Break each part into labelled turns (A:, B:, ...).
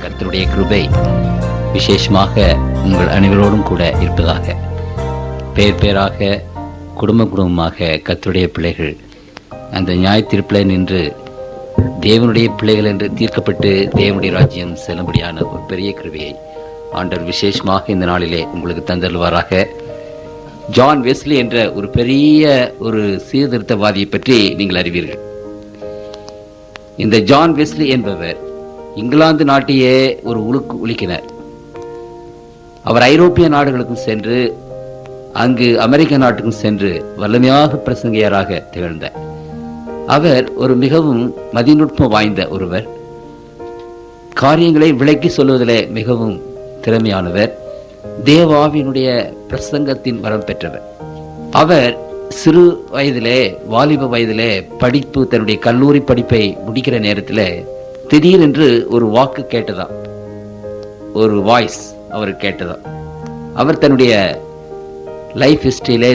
A: கர்த்தருடைய கிருபை விசேஷமாக உங்கள் அனைவரோடும் கூட இருப்பதாக. பேர் பேராக குடும்பமாக கர்த்தருடைய பிள்ளைகள் அந்த நியாய தீர்ப்பில் நின்று தேவனுடைய பிள்ளைகள் என்று தீர்க்கப்பட்டு தேவனுடைய ராஜ்யம் செல்லும்படியான ஒரு பெரிய கிருபையை ஆண்டவர் விசேஷமாக இந்த நாளிலே உங்களுக்கு தந்தருவாராக. ஜான் வெஸ்லி என்ற ஒரு பெரிய ஒரு சீர்திருத்தவாதியை பற்றி நீங்கள் அறிவீர்கள். இந்த ஜான் வெஸ்லி என்பவர் இங்கிலாந்து நாட்டையே ஒரு உலுக்கினார். அவர் ஐரோப்பிய நாடுகளுக்கும் சென்று அங்கு அமெரிக்க நாட்டுக்கும் சென்று வல்லமையாக பிரசங்கியராக திகழ்ந்தார். அவர் ஒரு மிகவும் மதிநுட்பம் வாய்ந்த ஒருவர். காரியங்களை விளக்கி சொல்வதிலே மிகவும் திறமையானவர். தேவாவினுடைய பிரசங்கத்தின் வரம் பெற்றவர். அவர் சிறு வயதிலே வாலிப வயதிலே படிப்பு தன்னுடைய கல்லூரி படிப்பை முடிக்கிற நேரத்தில் திடீரென்று ஒரு வாக்கு கேட்டதாம், ஒரு வாய்ஸ் அவர் கேட்டதாம். அவர் தன்னுடைய லைஃப் ஹிஸ்டரியிலே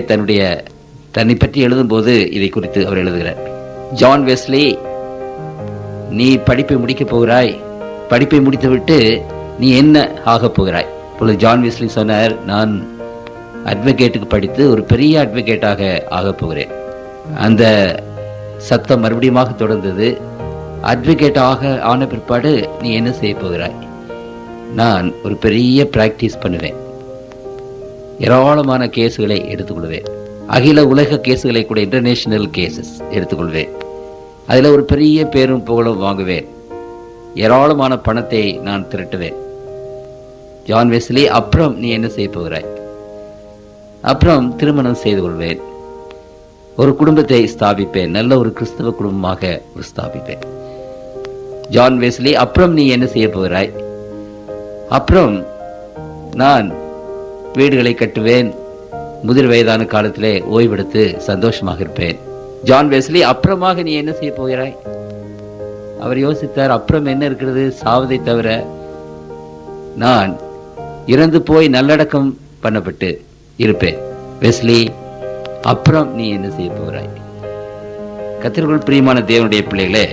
A: தன்னை பற்றி எழுதும்போது இதை குறித்து அவர் எழுதுகிறார். ஜான் வெஸ்லி, நீ படிப்பை முடிக்கப் போகிறாய், படிப்பை முடித்துவிட்டு நீ என்ன ஆகப் போகிறாய்? இப்பொழுது ஜான் வெஸ்லி சொன்னார், நான் அட்வொகேட்டுக்கு படித்து ஒரு பெரிய அட்வொகேட்டாக ஆகப் போகிறேன். அந்த சத்தம் மறுபடியும் தொடர்ந்தது. அட்வொகேட்டாக ஆன பிற்பாடு நீ என்ன செய்ய போகிறாய்? நான் ஒரு பெரிய பிராக்டிஸ் பண்ணுவேன், ஏராளமான கேஸுகளை எடுத்துக்கொள்வேன், அகில உலக கேஸுகளை கூட இன்டர்நேஷனல் கேசஸ் எடுத்துக்கொள்வேன், அதில் ஒரு பெரிய பேரும் புகழும் வாங்குவேன், ஏராளமான பணத்தை நான் திரட்டுவேன். ஜான் வெஸ்லி, அப்புறம் நீ என்ன செய்ய போகிறாய்? அப்புறம் திருமணம் செய்து கொள்வேன், ஒரு குடும்பத்தை ஸ்தாபிப்பேன், நல்ல ஒரு கிறிஸ்தவ குடும்பமாக ஸ்தாபிப்பேன். ஜான் வெஸ்லி, அப்புறம் நீ என்ன செய்ய போகிறாய்? அப்புறம் நான் வீடுகளை கட்டுவேன், முதிர் வயதான காலத்திலே ஓய்வெடுத்து சந்தோஷமாக இருப்பேன். ஜான் வெஸ்லி, அப்புறமாக நீ என்ன செய்ய போகிறாய்? அவர் யோசித்தார், அப்புறம் என்ன இருக்கிறது? சாவதை தவிர. நான் இறந்து போய் நல்லடக்கம் பண்ணப்பட்டு இருப்பேன். வெஸ்லி, அப்புறம் நீ என்ன செய்ய போகிறாய்? கர்த்தருக்குள் பிரியமான தேவனுடைய பிள்ளைகளே,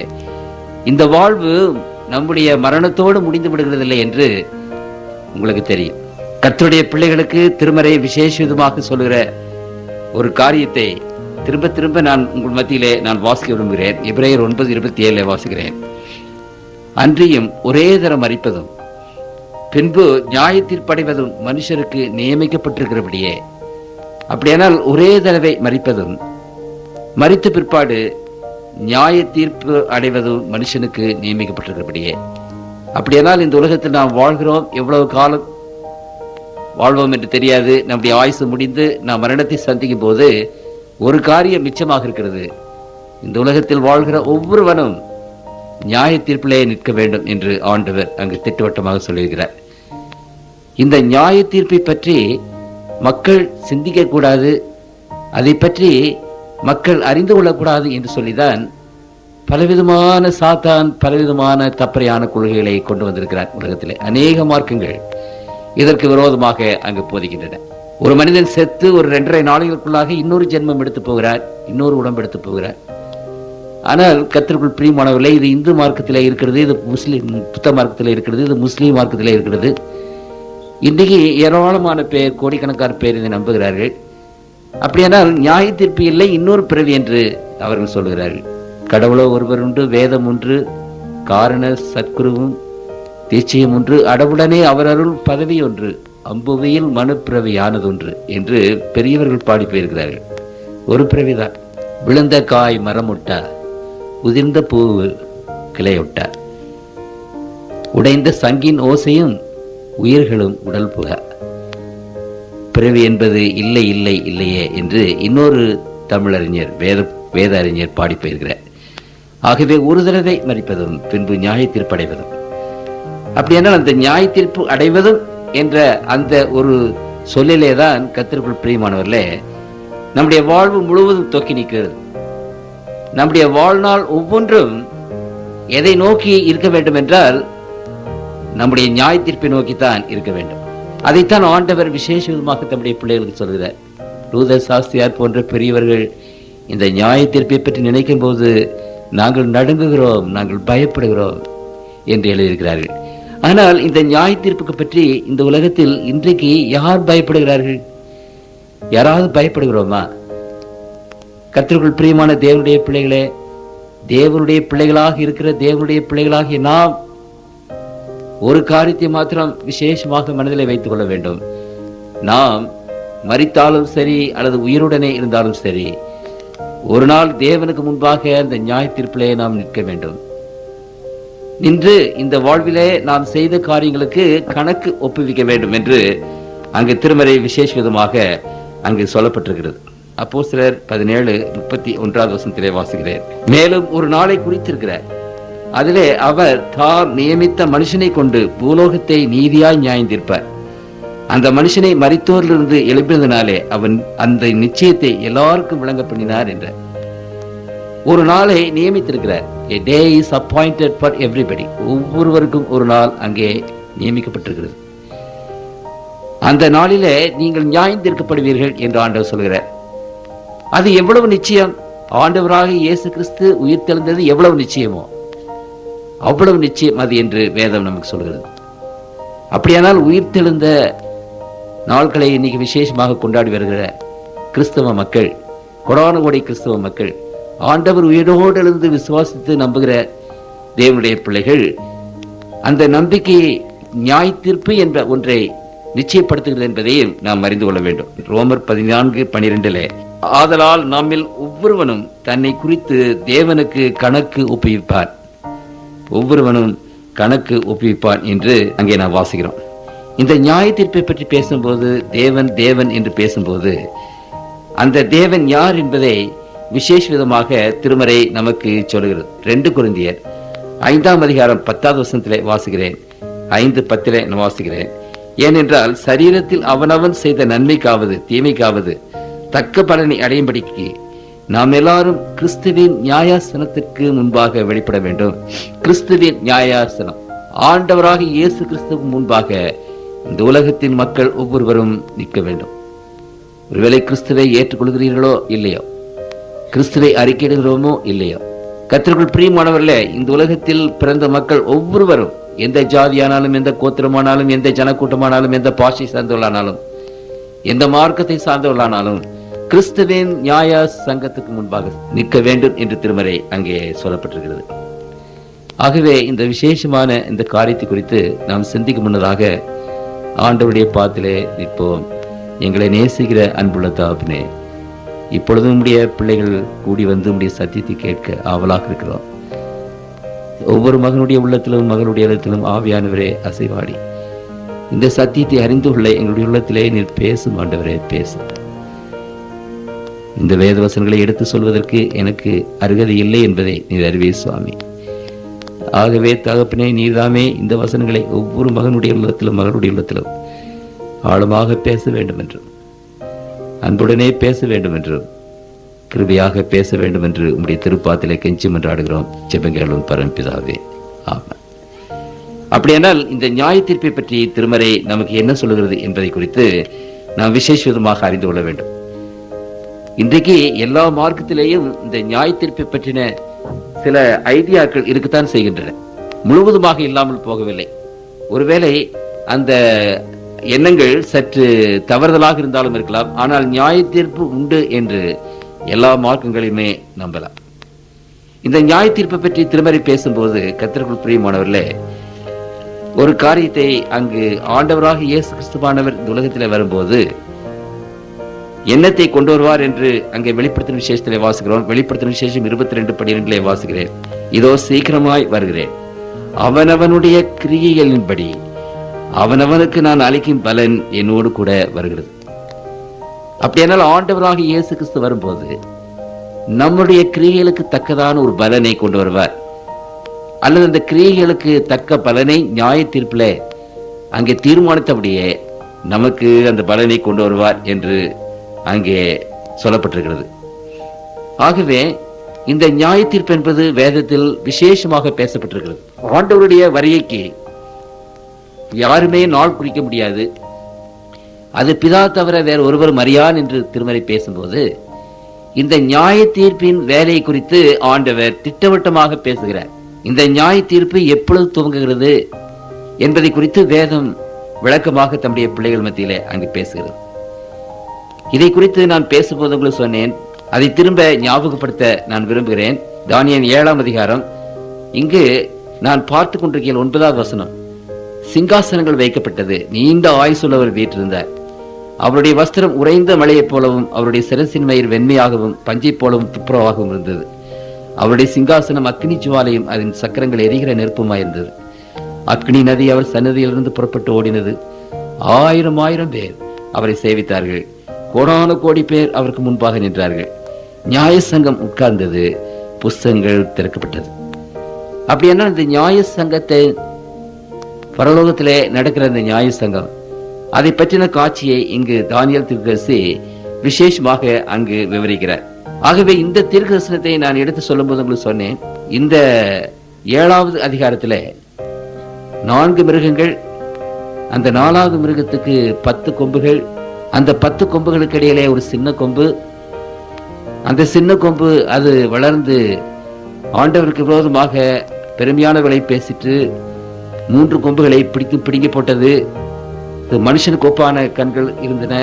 A: இந்த வாழ்வு நம்முடைய மரணத்தோடு முடிந்து விடுகிறதில்லை என்று உங்களுக்கு தெரியும். கர்த்தருடைய பிள்ளைகளுக்கு திருமறை விசேஷ விதமாக சொல்லுகிற ஒரு காரியத்தை திரும்ப திரும்ப நான் உங்கள் மத்தியிலே நான் வாசிக்க விரும்புகிறேன். எபிரேயர் 9:27 வாசிக்கிறேன். அன்றியும் ஒரே தரம் மரிப்பதும் பின்பு நியாய தீர்ப்படைவதும் மனுஷருக்கு நியமிக்கப்பட்டிருக்கிறபடியே, அப்படியானால் ஒரே தடவை மரிப்பதும் மரித்த பிற்பாடு நியாய தீர்ப்பு அடைவதும் மனுஷனுக்கு நியமிக்கப்பட்டிருக்கிறபடியே, அப்படியானால் இந்த உலகத்தில் நாம் வாழ்கிறோம், எவ்வளவு காலம் வாழ்வோம் என்று தெரியாது. நம்முடைய ஆயுசு முடிந்து நாம் மரணத்தை சந்திக்கும் போது ஒரு காரியம் மிச்சமாக இருக்கிறது. இந்த உலகத்தில் வாழ்கிற ஒவ்வொருவனும் நியாய தீர்ப்பிலே நிற்க வேண்டும் என்று ஆண்டவர் அங்கு திட்டவட்டமாக சொல்லுகிறார். இந்த நியாய தீர்ப்பை பற்றி மக்கள் சிந்திக்க கூடாது, அதை பற்றி மக்கள் அறிந்து கொள்ளக்கூடாது என்று சொல்லிதான் பலவிதமான சாத்தான் பலவிதமான தப்பறையான கொள்கைகளை கொண்டு வந்திருக்கிறார். உலகத்திலே அநேக மார்க்கங்கள் இதற்கு விரோதமாக அங்கு போதிக்கின்றன. ஒரு மனிதன் செத்து ஒரு 2.5 நாளுக்குள்ளாக இன்னொரு ஜென்மம் எடுத்து போகிறார், இன்னொரு உடம்பு எடுத்து போகிறார். ஆனால் கர்த்தருக்குள் பிரியமானவர்களே, இது இந்து மார்க்கத்திலே இருக்கிறது, இது முஸ்லீம் புத்த மார்க்கத்திலே இருக்கிறது, இது முஸ்லீம் மார்க்கத்திலே இருக்கிறது. இன்றைக்கு ஏராளமான பேர், கோடிக்கணக்கான பேர் இதை நம்புகிறார்கள். அப்படியானால் நியாய தீர்ப்பு இல்லை, இன்னொரு பிறவி என்று அவர்கள் சொல்கிறார்கள். கடவுளோ ஒருவர் உண்டு, வேதம் ஒன்று, காரண சத்குருவும் தீட்சையும் ஒன்று, அடவுடனே அவர் அருள் பதவி ஒன்று, அம்புவையில் மனுப்பிறவியானதொன்று என்று பெரியவர்கள் பாடி போயிருக்கிறார்கள். ஒரு பிறவிதான். விழுந்த காய் மரமுட்டா, உதிர்ந்த பூ கிளையொட்டா, உடைந்த சங்கின் ஓசையும் உயிர்களும் உடல் புக. பிறவி என்பது இல்லை இல்லை இல்லையே என்று இன்னொரு தமிழறிஞர் வேத அறிஞர் பாடி போயிருக்கிறார். ஆகவே ஒரு தடவை மரிப்பதும் பின்பு நியாய தீர்ப்பு அடைவதும், அப்படியானால் அந்த நியாய தீர்ப்பு அடைவதும் என்ற அந்த ஒரு சொல்லிலேதான் கர்த்தருக்குள் பிரியமானவர்களே நம்முடைய வாழ்வு முழுவதும் தொக்கி நிற்கிறது. நம்முடைய வாழ்நாள் ஒவ்வொன்றும் எதை நோக்கி இருக்க வேண்டும் என்றால் நம்முடைய நியாய தீர்ப்பை நோக்கித்தான் இருக்க வேண்டும். அதைத்தான் ஆண்டவர் விசேஷ விதமாக தம்முடைய பிள்ளைகளுக்கு சொல்கிறார். லூதர் சாஸ்திரியார் போன்ற பெரியவர்கள் இந்த நியாய தீர்ப்பை பற்றி நினைக்கும் போது நாங்கள் நடுங்குகிறோம், நாங்கள் பயப்படுகிறோம் என்று எழுதியிருக்கிறார்கள். ஆனால் இந்த நியாய தீர்ப்புக்கு பற்றி இந்த உலகத்தில் இன்றைக்கு யார் பயப்படுகிறார்கள்? யாராவது பயப்படுகிறோமா? கர்த்தருக்குள் பிரியமான தேவனுடைய பிள்ளைகளே, தேவனுடைய பிள்ளைகளாக இருக்கிற தேவனுடைய பிள்ளைகளாகிய நாம் ஒரு காரியத்தை மாத்திரம் விசேஷமாக மனதிலே வைத்துக் கொள்ள வேண்டும். நாம் மரித்தாலும் சரி அல்லது உயிருடனே இருந்தாலும் சரி, ஒரு நாள் தேவனுக்கு முன்பாக அந்த நியாய தீர்ப்பிலே நாம் நிற்க வேண்டும். நின்று இந்த வாழ்விலே நாம் செய்த காரியங்களுக்கு கணக்கு ஒப்புவிக்க வேண்டும் என்று அங்கு திருமறை விசேஷ விதமாக அங்கு சொல்லப்பட்டிருக்கிறது. அப்போஸ்தலர் 17:31 வாசிக்கிறேன். மேலும் ஒரு நாளை குறித்திருக்கிறார். அதிலே அவர் தாம் நியமித்த மனுஷனை கொண்டு பூலோகத்தை நீதியாய் நியாயந்தீர்ப்பார். அந்த மனுஷனை மரித்தோரிலிருந்து எழுப்பினதினாலே அவன் அந்த நிச்சயத்தை எல்லாருக்கும் விளங்க பண்ணினார் என்ற ஒரு நாளை நியமித்திருக்கிறார். A day is appointed for everybody. ஒவ்வொருவருக்கும் ஒரு நாள் அங்கே நியமிக்கப்பட்டிருக்கிறது. அந்த நாளிலே நீங்கள் நியாயந்தீர்க்கப்படுவீர்கள் என்று ஆண்டவர் சொல்கிறார். அது எவ்வளவு நிச்சயம்! ஆண்டவராக இயேசு கிறிஸ்து உயிர் தெழுந்தது எவ்வளவு நிச்சயமோ அவ்வளவு நிச்சயம் அது என்று வேதம் நமக்கு சொல்கிறது. அப்படியானால் உயிர் தெழுந்த நாட்களை இன்னைக்கு விசேஷமாக கொண்டாடி வருகிற கிறிஸ்தவ மக்கள், கொடான கோடி கிறிஸ்தவ மக்கள், ஆண்டவர் உயிரோடு எழுந்து விசுவாசித்து நம்புகிற தேவனுடைய பிள்ளைகள், அந்த நம்பிக்கையை நியாய தீர்ப்பு என்ற ஒன்றை நிச்சயப்படுத்துகிறது என்பதையும் நாம் அறிந்து கொள்ள வேண்டும். ரோமர் 14:12 ஆதலால் நம்மில் ஒவ்வொருவனும் தன்னை குறித்து தேவனுக்கு கணக்கு ஒப்புவிப்பார். ஒவ்வொருவனும் கணக்கு ஒப்புவிப்பான் என்று அங்கே நாம் வாசிக்கிறோம். இந்த நியாய தீர்ப்பை பற்றி பேசும்போது தேவன் தேவன் என்று பேசும்போது அந்த தேவன் யார் என்பதை விசேஷ விதமாக திருமறை நமக்கு சொல்கிறது. 2 கொரிந்தியர் 5:10 வாசிக்கிறேன். 5:10 வாசிக்கிறேன். ஏனென்றால் சரீரத்தில் அவனவன் செய்த நன்மைக்காவது தீமைக்காவது தக்க பலனை அடையும்படிக்கு நாம் எல்லாரும் கிறிஸ்துவின் நியாயாசனத்திற்கு முன்பாக வெளிப்பட வேண்டும். கிறிஸ்துவின் நியாயாசனம், ஆண்டவராக இயேசு கிறிஸ்துவுக்கு முன்பாக இந்த உலகத்தின் மக்கள் ஒவ்வொருவரும் நிற்க வேண்டும். ஒருவேளை கிறிஸ்துவை ஏற்றுக்கொள்கிறீர்களோ இல்லையோ, கிறிஸ்துவை அறிக்கையிடுகிறோமோ இல்லையோ, கர்த்தருக்குள் பிரியமானவர்களே, இந்த உலகத்தில் பிறந்த மக்கள் ஒவ்வொருவரும், எந்த ஜாதியானாலும், எந்த கோத்திரமானாலும், எந்த ஜனக்கூட்டமானாலும், எந்த பாஷை சார்ந்தவர்களானாலும், எந்த மார்க்கத்தை சார்ந்தவர்களானாலும் கிறிஸ்துவின் நியாய சங்கத்துக்கு முன்பாக நிற்க வேண்டும் என்று திருமறை அங்கே சொல்லப்பட்டிருக்கிறது. ஆகவே இந்த விசேஷமான இந்த காரியத்தை குறித்து நாம் சிந்திக்கும் முன்னதாக ஆண்டவருடைய பாதத்திலே நிற்போம். எங்களை நேசிக்கிற அன்புள்ள தகப்பனே, இப்பொழுதும் உம்முடைய பிள்ளைகள் கூடி வந்து உம்முடைய சத்தியத்தை கேட்க ஆவலாக இருக்கிறோம். ஒவ்வொரு மகனுடைய உள்ளத்திலும் மகளுடைய உள்ளத்திலும் ஆவியானவரே அசைவாடி இந்த சத்தியத்தை அறிந்து கொள்ள எங்களுடைய உள்ளத்திலே நீர் பேசும் ஆண்டவரே, பேசும். இந்த வேத வசனங்களை எடுத்து சொல்வதற்கு எனக்கு அருகதை இல்லை என்பதை நீர் அறிவே சுவாமி. ஆகவே தகப்பனே, நீர்தாமே இந்த வசனங்களை ஒவ்வொரு மகனுடைய உள்ளத்திலும் மகளுடைய உள்ளத்திலும் ஆழமாக பேச வேண்டும் என்றும் அன்புடனே பேச வேண்டும் என்றும் கிருபையாக பேச வேண்டும் என்று உம்முடைய திருப்பாத்திலே கெஞ்சி மன்றாடுகிறோம். ஜெபங்களும் பரம்பிதாவே, ஆமென். அப்படியானால் இந்த நியாய தீர்ப்பை பற்றி திருமறை நமக்கு என்ன சொல்லுகிறது என்பதை குறித்து நாம் விசேஷ விதமாக அறிந்து கொள்ள வேண்டும். இன்றைக்கு எல்லா மார்க்கத்திலேயும் இந்த நியாய தீர்ப்பை பற்றின சில ஐடியாக்கள் இருக்கத்தான் செய்கின்றன. முழுவதுமாக இல்லாமல் போகவில்லை. ஒருவேளை அந்த எண்ணங்கள் சற்று தவறுதலாக இருந்தாலும் இருக்கலாம். ஆனால் நியாய தீர்ப்பு உண்டு என்று எல்லா மார்க்கங்களையுமே நம்பலாம். இந்த நியாய தீர்ப்பை பற்றி திருமறை பேசும்போது கர்த்தருக்குள் பிரியமானவர்களே, ஒரு காரியத்தை அங்கு ஆண்டவராக இயேசு கிறிஸ்துவானவர் இந்த உலகத்தில் வரும்போது எண்ணத்தை கொண்டு வருவார் என்று அங்கே வெளிப்படுத்தின விசேஷத்திலே வாசிக்கிறோம். வெளிப்படுத்தின விசேஷம் 22:12 வாசிக்கிறேன். இதோ சீக்கிரமாய் வருகிறேன், அவனவனுடைய கிரியைகளின்படி அவனவனுக்கு நான் அளிக்கும் பலன் என்னோடு கூட வருகிறது. அப்படியானால் ஆண்டவராக இயேசு கிறிஸ்து வரும்போது நம்முடைய கிரியைகளுக்கு தக்கதான ஒரு பலனை கொண்டு வருவார். அல்லது அந்த கிரியைகளுக்கு தக்க பலனை நியாய தீர்ப்பில் அங்கே தீர்மானித்தபடியே நமக்கு அந்த பலனை கொண்டு வருவார் என்று அங்கே சொல்லப்பட்டிருக்கிறது. ஆகவே இந்த நியாய தீர்ப்பு என்பது வேதத்தில் விசேஷமாக பேசப்பட்டிருக்கிறது. ஆண்டவருடைய வருகைக்கு யாருமே நாள் குறிக்க முடியாது. அது பிதா தவிர வேற ஒருவரும் அறியான் என்று திருமறை பேசும்போது இந்த நியாய தீர்ப்பின் வேலையை குறித்து ஆண்டவர் திட்டவட்டமாக பேசுகிறார். இந்த நியாய தீர்ப்பு எப்பொழுது துவங்குகிறது, என்பதை குறித்து வேதம் விளக்கமாக தம்முடைய பிள்ளைகள் மத்தியிலே அங்கு பேசுகிறது. இதை குறித்து நான் பேசும்போது உங்களுக்கு சொன்னேன், அதை திரும்ப ஞாபகப்படுத்த நான் விரும்புகிறேன். தானியேல் 7ஆம் அதிகாரம், இங்கு நான் பார்த்து கொண்டிருக்கிற 9வது வசனம். சிங்காசனங்கள் வைக்கப்பட்டது, நீண்ட ஆயுசுள்ளவர் வீற்றிருந்தார். அவருடைய வஸ்திரம் உறைந்த மழையைப் போலவும் அவருடைய சிரசின் மயிர் வெண்மையாகவும் பஞ்சை போலவும் துப்புரவாகவும் இருந்தது. அவருடைய சிங்காசனம் அக்னி ஜுவாலையும் அதன் சக்கரங்கள் எரிகிற நெருப்புமாயிருந்தது. அக்னி நதி அவர் சன்னதியிலிருந்து புறப்பட்டு ஓடினது. 1000 பேர் அவரை சேவித்தார்கள். கோடான கோடி பேர் அவருக்கு முன்பாக நின்றார்கள். நியாய சங்கம் உட்கார்ந்தது, புஸ்தகங்கள் திறக்கப்பட்டது. அப்படின்னா இந்த நியாய சங்கத்தை, பரலோகத்திலே நடக்கிற இந்த நியாய சங்கம், அதை பற்றின காட்சியை இங்கு தானியேல் தீர்க்கதரிசி விசேஷமாக அங்கு விவரிக்கிறார். ஆகவே இந்த தீர்க்கதரிசனத்தை நான் எடுத்து சொல்லும் போது உங்களுக்கு சொன்னேன், இந்த 7வது அதிகாரத்தில் 4 மிருகங்கள், அந்த 4வது மிருகத்துக்கு 10 கொம்புகள், அந்த 10 கொம்புகளுக்கு இடையிலே ஒரு சின்ன கொம்பு, அந்த சின்ன கொம்பு அது வளர்ந்து ஆண்டவருக்கு விரோதமாக பெருமையானவர்களை பேசிட்டு 3 கொம்புகளை பிடுங்கி போட்டது. மனுஷனுக்கு ஒப்பான கண்கள் இருந்தன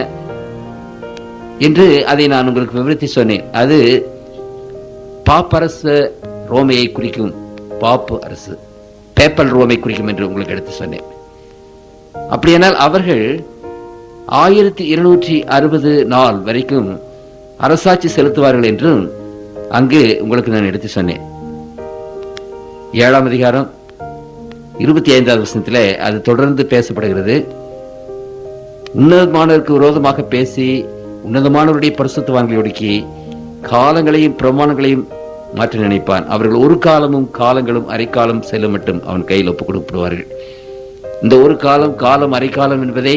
A: என்று அதை நான் உங்களுக்கு விவரித்து சொன்னேன். அது பாப்பரசு ரோமையை குறிக்கும், பாப்பு அரசு பேப்பல் ரோமை குறிக்கும் என்று உங்களுக்கு எடுத்து சொன்னேன். அப்படியானால் அவர்கள் 1260 நாள் வரைக்கும் அரசாட்சி செலுத்துவார்கள் என்றும் அங்கு உங்களுக்கு நான் எடுத்து சொன்னேன். 7ஆம் அதிகாரம் 25வது வசனத்திலே அது தொடர்ந்து பேசப்படுகிறது. உன்னதமானவருக்கு விரோதமாக பேசி உன்னதமானவருடைய பரிசுத்தவான்களை ஒடுக்கி காலங்களையும் பிரமாணங்களையும் மாற்ற நினைப்பான். அவர்கள் ஒரு காலமும் காலங்களும் அரைக்காலம் செல்லும் மட்டும் அவன் கையில் ஒப்புக் கொடுக்கப்படுவார்கள். இந்த ஒரு காலம் அரைக்காலம் என்பதை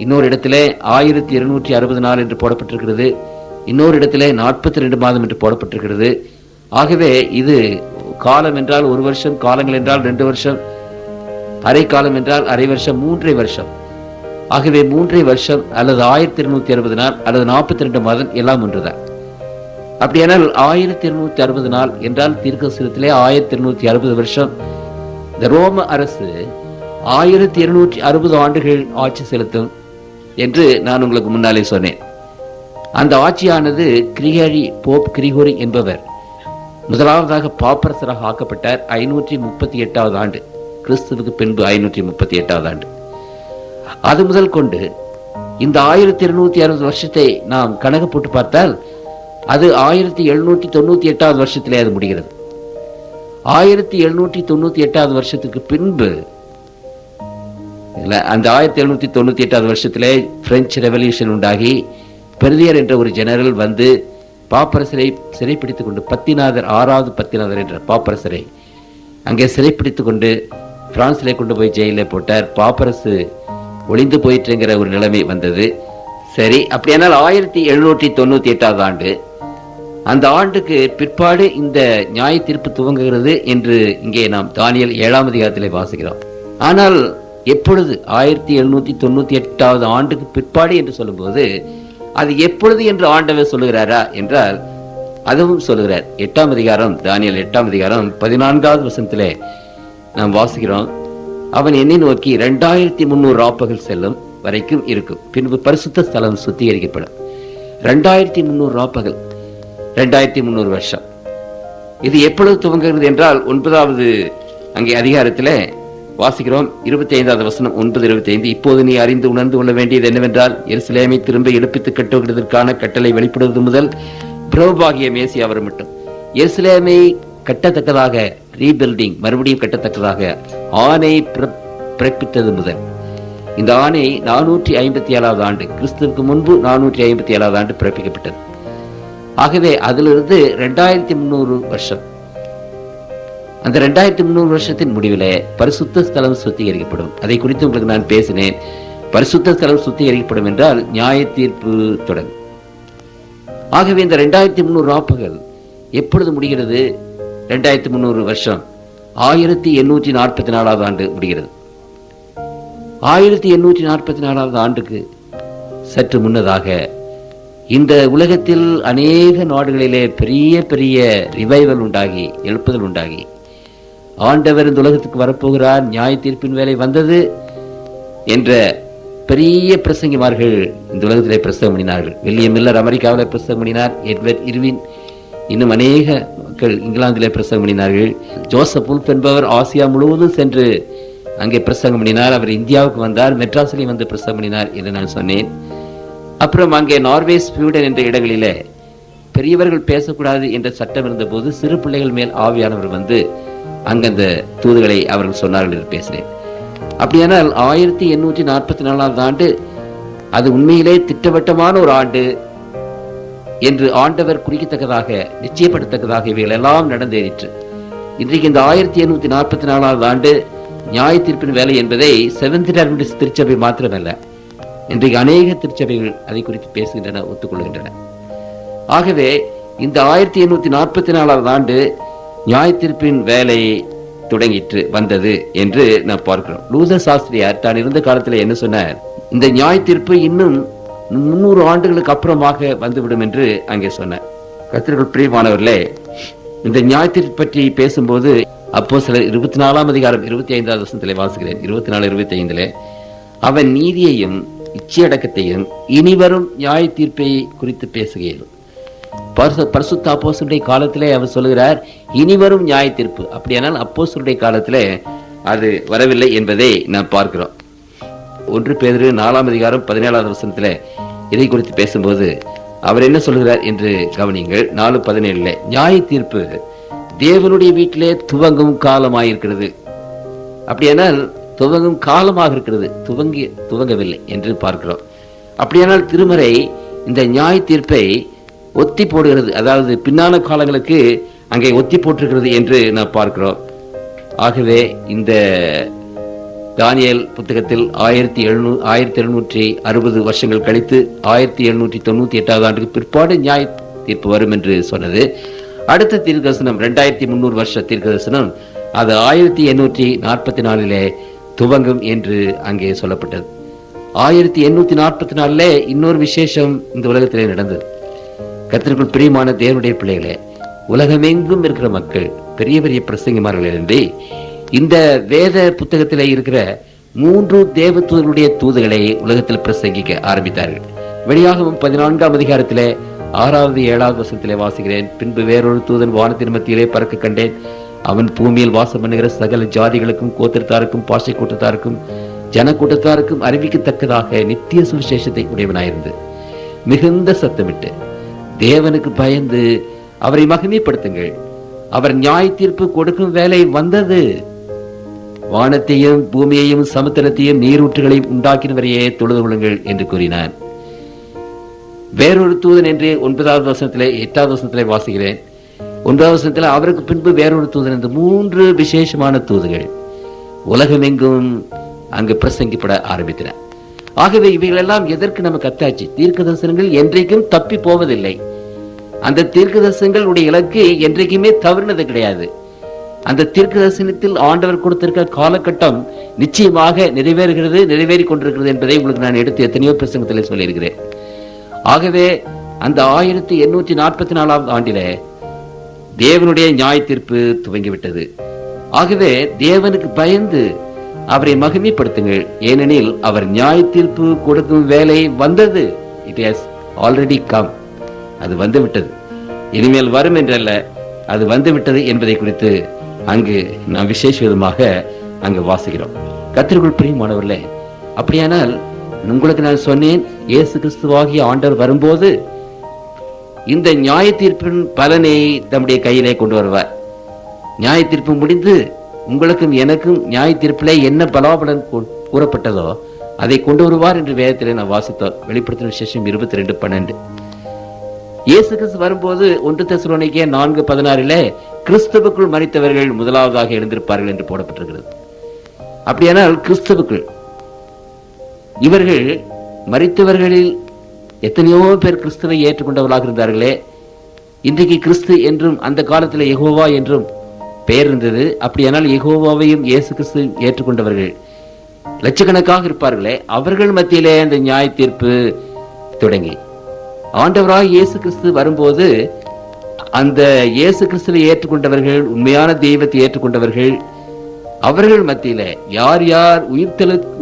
A: இன்னொரு இடத்திலே 1260 நாள் என்று போடப்பட்டிருக்கிறது, இன்னொரு இடத்திலே 42 மாதம் என்று போடப்பட்டிருக்கிறது. ஆகவே இது காலம் என்றால் 1 வருஷம், காலங்கள் என்றால் 2 வருஷம், அரை காலம் என்றால் அரை வருஷம், 3 வருஷம். ஆகவே 3 வருஷம் அல்லது 1260 நாள் அல்லது 42 மாதம் எல்லாம் ஒன்றுதான். அப்படியானால் 1260 நாள் என்றால் தீர்க்கதரிசனத்திலே 1260 வருஷம். இந்த ரோம அரசு 1260 ஆண்டுகள் ஆட்சி செலுத்தும் என்று நான் உங்களுக்கு முன்னாலே சொன்னேன். அந்த ஆட்சியானது போப் கிரிகோரி என்பவர் முதலாவதாக பாப்பரசராக ஆக்கப்பட்டார். 538வது ஆண்டு, கிறிஸ்துவுக்கு பின்பு 538வது ஆண்டு. அது முதல் கொண்டு இந்த 1260 வருஷத்தை நாம் கணக்கு போட்டு பார்த்தால் அது 1798வது வருஷத்திலே அது முடிகிறது. 1798வது வருஷத்துக்கு பின்பு அந்த 1798வது வருஷத்திலே பிரெஞ்சு ரெவல்யூஷன் உண்டாகி பெர்தியர் என்ற ஒரு ஜெனரல் வந்து பாப்பரசரை சிறைப்பிடித்துக் கொண்டு, பத்திநாதர் 6வது பத்திநாதர் என்ற பாப்பரசரை அங்கே சிறைப்பிடித்துக் கொண்டு பிரான்சிலே கொண்டு போய் ஜெயிலே போட்டார். பாப்பரசு ஒளிந்து போயிட்டுங்கிற ஒரு நிலைமை வந்தது. சரி, அப்படியானால் 1798வது ஆண்டு, அந்த ஆண்டுக்கு பிற்பாடு இந்த நியாய தீர்ப்பு துவங்குகிறது என்று இங்கே நாம் தானியேல் 7ஆம் அதிகாரத்திலே வாசிக்கிறோம். ஆனால் எப்பொழுது 1798வது ஆண்டுக்கு பிற்பாடு என்று சொல்லும்போது அது எப்பொழுது என்று ஆண்டவர் சொல்லுகிறாரா என்றால் அதுவும் சொல்லுகிறார். 8ஆம் அதிகாரம், தானியேல் 8ஆம் அதிகாரம் 14வது வசனத்திலே நாம் வாசிக்கிறோம். அவன் என்னை நோக்கி 2300 ராப்பகல் செல்லும் வரைக்கும் இருக்கும், பின்பு பரிசுத்த ஸ்தலம் சுத்திகரிக்கப்படும். 2300 ராப்பகல், 2300 வருஷம். இது எப்பொழுது துவங்குகிறது என்றால் 9வது அங்கே அதிகாரத்திலே வாசிக்கிறோம். 25வது வசனம், 9:25. இப்போது நீ அறிந்து உணர்ந்து கொள்ள வேண்டியது என்னவென்றால், எருசலேமை திரும்ப எழுப்பித்து கட்டுவதற்கான கட்டளை வெளிப்படுவது முதல் பிரபுவாகிய மேசியா வரும் மட்டும் எருசலேமை கட்டத்தக்கதாக, ரீபில்டிங், மறுபடியும் கட்டத்தக்கதாக ஆணை பிறப்பித்தது முதல், இந்த ஆணை 457வது ஆண்டு, கிறிஸ்துவுக்கு முன்பு 457வது ஆண்டு பிறப்பிக்கப்பட்டது. ஆகவே அதிலிருந்து 2300 வருஷம். அந்த 2300 வருஷத்தின் முடிவிலே பரிசுத்த ஸ்தலம் சுத்திகரிக்கப்படும். அதை குறித்து உங்களுக்கு நான் பேசினேன். பரிசுத்த ஸ்தலம் சுத்திகரிக்கப்படும் என்றால் நியாய தீர்ப்பு தொடங்கும். ஆகவே இந்த 2300 ராப்பகல் எப்பொழுது முடிகிறது? 2300 வருஷம் 1844வது ஆண்டு முடிகிறது. 1844வது ஆண்டுக்கு சற்று முன்னதாக இந்த உலகத்தில் அநேக நாடுகளிலே பெரிய பெரிய ரிவைவல் உண்டாகி, எழுப்புதல் உண்டாகி, ஆண்டவர் இந்த உலகத்துக்கு வரப்போகிறார், நியாய தீர்ப்பின் வேலை வந்தது என்ற பெரிய பிரசங்கிமார்கள் இந்த உலகத்திலே பிரசங்கம் பண்ணினார்கள். வில்லியம் மில்லர் அமெரிக்காவில் பிரசங்கம் பண்ணினார். எட்வர்ட் இர்வின், இன்னும் அநேக மக்கள் இங்கிலாந்திலே பிரசங்கம் பண்ணினார்கள். ஜோசப் உல்ஃப் என்பவர் ஆசியா முழுவதும் சென்று அங்கே பிரசங்கம் பண்ணினார். அவர் இந்தியாவுக்கு வந்தார், மெட்ராஸிலையும் வந்து பிரசங்கம் பண்ணினார் என்று நான் சொன்னேன். அப்புறம் அங்கே நார்வே, ஸ்வீடன் என்ற இடங்களிலே பெரியவர்கள் பேசக்கூடாது என்ற சட்டம் இருந்தபோது சிறு பிள்ளைகள் மேல் ஆவியானவர் வந்து அங்கந்த தூதுகளை அவர்கள் சொன்னார்கள் என்று பேசினேன். அப்படியானால் 1844 ஆண்டு அது உண்மையிலே திட்டவட்டமான ஒரு ஆண்டு என்று ஆண்டவர் குறிக்கத்தக்கதாக, நிச்சயப்படத்தக்கதாக இவைகள் எல்லாம் நடந்தேறிற்று. இன்றைக்கு இந்த 1844 ஆண்டு நியாய தீர்ப்பின் வேலை என்பதை செவன்த் டே அட்வென்டிஸ்ட் திருச்சபை மாத்திரமல்ல, இன்றைக்கு அநேக திருச்சபைகள் அதை குறித்து பேசுகின்றன, ஒத்துக்கொள்கின்றன. ஆகவே இந்த 1844 ஆண்டு நியாய தீர்ப்பின் வேலை தொடங்கிட்டு வந்தது என்று நாம் பார்க்கிறோம். லூதர் சாஸ்திரியார் தான் இருந்த காலத்தில் என்ன சொன்னார்? இந்த நியாய தீர்ப்பு இன்னும் 300 ஆண்டுகளுக்கு அப்புறமாக வந்துவிடும் என்று அங்கே சொன்னார். கர்த்தருக்குள் பிரியமானவர்களே, இந்த நியாய தீர்ப்பு பற்றி பேசும்போது அப்போஸ்தலர் 24 அதிகாரம் 25வது வசனத்திலே வாசிக்கிறேன். 24-25 அவன் நீதியையும் இச்சையடக்கத்தையும் இனிவரும் நியாய தீர்ப்பை குறித்து பேசுகையில், பரிசுத்த அப்போஸ்தலருடைய காலத்திலே அவர் சொல்லுகிறார் இனிவரும் நியாய தீர்ப்பு. அப்படியானால் அப்போஸ்தலருடைய காலத்திலே அது வரவில்லை என்பதை நாம் பார்க்கிறோம். 1 பேதுரு 4 அதிகாரம் 17வது வசனத்திலே இதை குறித்து பேசும்போது அவர் என்ன சொல்கிறார் என்று கவனிங்கள். 4:17 நியாய தீர்ப்பு தேவனுடைய வீட்டிலே துவங்கும் காலமாயிருக்கிறது. அப்படியானால் துவங்கும் காலமாக இருக்கிறது, துவங்கவில்லை என்று பார்க்கிறோம். அப்படியானால் திருமறை இந்த நியாய தீர்ப்பை ஒத்தி போடுகிறது, அதாவது பின்னான காலங்களுக்கு அங்கே ஒத்தி போட்டிருக்கிறது என்று நாம் பார்க்கிறோம். ஆகவே இந்த தானியேல் புத்தகத்தில் 1760 வருஷங்கள் கழித்து 1798 ஆண்டுக்கு பிற்பாடு நியாய தீர்ப்பு வரும் என்று சொன்னது. அடுத்த தீர்க்கதரிசனம் 2300 வருஷ தீர்க்கதரிசனம் அது 1844 துவங்கும் என்று அங்கே சொல்லப்பட்டது. 1844 இன்னொரு விசேஷம் இந்த உலகத்திலே நடந்தது. கர்த்தருக்குள் பிரியமான தேவனுடைய பிள்ளைகளே, உலகமெங்கும் இருக்கிற மக்கள், பெரிய பெரிய பிரசங்கிமார்களிலிருந்து இந்த வேத புத்தகத்திலே இருக்கிற 3 தேவதூதர்களுடைய தூதுகளை உலகத்தில் பிரசங்கிக்க ஆரம்பித்தார்கள். வெளியாகவும் 14 அதிகாரத்திலே 6வது 7வது வசனத்திலே வாசிக்கிறேன். பின்பு வேறொரு தூதன் வானத்தின் மத்தியிலே பறக்க கண்டேன். அவன் பூமியில் வாசம் பண்ணுகிற சகல ஜாதிகளுக்கும், கோத்திரத்தாருக்கும், பாஷை கூட்டத்தாருக்கும், ஜன கூட்டத்தாருக்கும் அறிவிக்கத்தக்கதாக நித்திய சுவிசேஷத்தை உடையவனாயிருந்து மிகுந்த சத்தமிட்டு தேவனுக்கு பயந்து அவரை மகிமைப்படுத்துங்கள், அவர் நியாய தீர்ப்பு கொடுக்கும் வேலை வந்தது, வானத்தையும் பூமியையும் சமுத்திரத்தையும் நீரூற்றுகளையும் உண்டாக்கினவரையே தொழுது கொள்ளுங்கள் என்று கூறினான். வேறொரு தூதன் என்று 9வது வசனத்திலே 8வது வசனத்திலே வாசிக்கிறேன். 9வது வசனத்தில் அவருக்கு பின்பு வேறொரு தூதன் என்று 3 விசேஷமான தூதுகள் உலகமெங்கும் அங்கு பிரசங்கிப்பட ஆரம்பித்தன. ஆகவே இவைகள் எல்லாம் எதற்கு நமக்கு அத்தாட்சி? தீர்க்க தரிசனங்கள் என்றைக்கும் தப்பி போவதில்லை. அந்த தீர்க்க தரிசனங்களுடைய இலக்கு என்றைக்குமே தவறுனது கிடையாது. அந்த தீர்க்க தரிசனத்தில் ஆண்டவர் கொடுத்திருக்கிற காலகட்டம் நிச்சயமாக நிறைவேறுகிறது, நிறைவேறி கொண்டிருக்கிறது என்பதை உங்களுக்கு நான் எடுத்து எத்தனையோ பிரசங்கத்திலே சொல்லியிருக்கிறேன். ஆகவே அந்த 1844 ஆண்டிலே தேவனுடைய நியாய தீர்ப்பு துவங்கிவிட்டது. ஆகவே தேவனுக்கு பயந்து அவரை மகிமைப்படுத்துங்கள், ஏனெனில் அவர் நியாய தீர்ப்பு கொடுக்கும் வேலை வந்தது. இட் ஹஸ் ஆல்ரெடி கம், அது வந்துவிட்டது, இனிமேல் வரும் என்றல்ல, அது வந்துவிட்டது என்பதை குறித்து அங்கு நாம் விசேஷ விதமாக அங்கு வாசிக்கிறோம். கர்த்தருக்குள் பிரியமானவர்களே, அப்படியானால் உங்களுக்கு நான் சொன்னேன், இயேசு கிறிஸ்துவாகிய ஆண்டவர் வரும்போது இந்த நியாய தீர்ப்பின் பலனை தம்முடைய கையிலே கொண்டு வருவார். நியாய தீர்ப்பு முடிந்து உங்களுக்கும் எனக்கும் நியாய தீர்ப்பிலே என்ன பலாபலன் கூறப்பட்டதோ அதை கொண்டு வருவார் என்று வேதத்திலே நான் வாசித்தோம். வெளிப்படுத்தின விசேஷம் 22:12. இயேசு கிறிஸ்து வரும்போது 1 தெசலோனிக்கேயர் 4:16 கிறிஸ்துவுக்குள் மரித்தவர்கள் முதலாவதாக எழுந்திருப்பார்கள் என்று போடப்பட்டிருக்கிறது. அப்படியானால் கிறிஸ்துவுக்குள் இவர்கள் மரித்தவர்களில் எத்தனையோ பேர் கிறிஸ்துவை ஏற்றுக்கொண்டவர்களாக இருந்தார்களே. இன்றைக்கு கிறிஸ்து என்றும் அந்த காலத்தில் யெகோவா என்றும் பெயர் இருந்தது. அப்படியானால் யெகோவாவையும் இயேசு கிறிஸ்து ஏற்றுக்கொண்டவர்கள் லட்சக்கணக்காக இருப்பார்களே. அவர்கள் மத்தியிலே அந்த நியாய தீர்ப்பு தொடங்கி ஆண்டவராக இயேசு கிறிஸ்து வரும்போது அந்த இயேசு கிறிஸ்துவை ஏற்றுக்கொண்டவர்கள், உண்மையான தெய்வத்தை ஏற்றுக்கொண்டவர்கள், அவர்கள் மத்தியில யார் யார்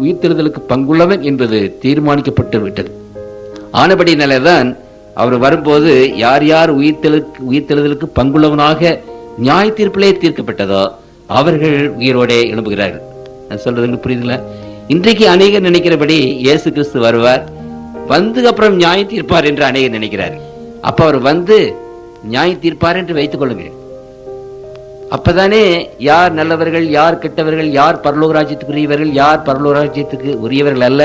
A: உயிர்த்தெழுதலுக்கு பங்குள்ளவன் என்பது தீர்மானிக்கப்பட்டு விட்டது. ஆனபடினாலதான் அவர் வரும்போது யார் யார் உயிர்த்தெழுதலுக்கு பங்குள்ளவனாக நியாய தீர்ப்பிலே தீர்க்கப்பட்டதோ அவர்கள் உயிரோட எழும்புகிறார்கள். நான் சொல்றது புரியுதுல? இன்றைக்கு அநேகர் நினைக்கிறபடி இயேசு கிறிஸ்து வருவார், வந்து அப்புறம் நியாய தீர்ப்பார் என்று அநேகர் நினைக்கிறார். அப்ப அவர் வந்து நியாய தீர்ப்பார் என்று வைத்துக் கொள்ளுங்கள். அப்பதானே யார் நல்லவர்கள், யார் கெட்டவர்கள், யார் பரலோக ராஜ்யத்துக்கு உரியவர்கள், யார் பரலோக ராஜ்யத்துக்கு உரியவர்கள் அல்ல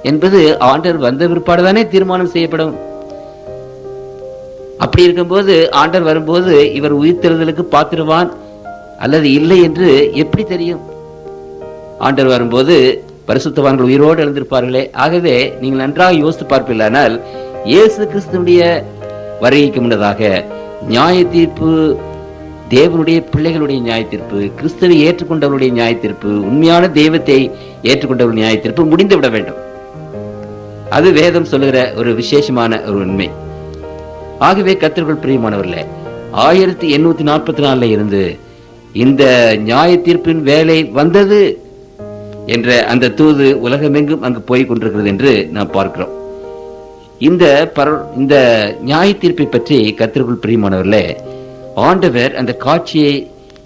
A: என்பது ஆண்டவர் வந்த பிற்பாடுதானே தீர்மானம் செய்யப்படும். அப்படி இருக்கும்போது ஆண்டவர் வரும்போது இவர் உயிர்த்தெழுதலுக்கு பாத்திருவான் அல்லது இல்லை என்று எப்படி தெரியும்? ஆண்டவர் வரும்போது பரிசுத்தவான்கள் உயிரோடு எழுந்திருப்பார்களே. ஆகவே நீங்கள் நன்றாக யோசித்து பார்ப்பீர்களானால் இயேசு கிறிஸ்துடைய வருகைக்கு முன்னதாக நியாய தீர்ப்பு, தேவனுடைய பிள்ளைகளுடைய நியாய தீர்ப்பு, கிறிஸ்துவை ஏற்றுக்கொண்டவருடைய நியாய தீர்ப்பு, உண்மையான தெய்வத்தை ஏற்றுக்கொண்டவருடைய நியாய தீர்ப்பு முடிந்து விட வேண்டும். அது வேதம் சொல்லுகிற ஒரு விசேஷமான ஒரு உண்மை. ஆகவே கர்த்தருக்குள் பிரியமானவர்களே, 1844 இருந்து இந்த நியாய தீர்ப்பின் வேலை வந்தது என்ற அந்த தூது உலகமெங்கும் அங்கு போய் கொண்டிருக்கிறது என்று நாம் பார்க்கிறோம். இந்த நியாய தீர்ப்பை பற்றி கர்த்தருக்குள் பிரியமானவர்களே, ஆண்டவர் அந்த காட்சியை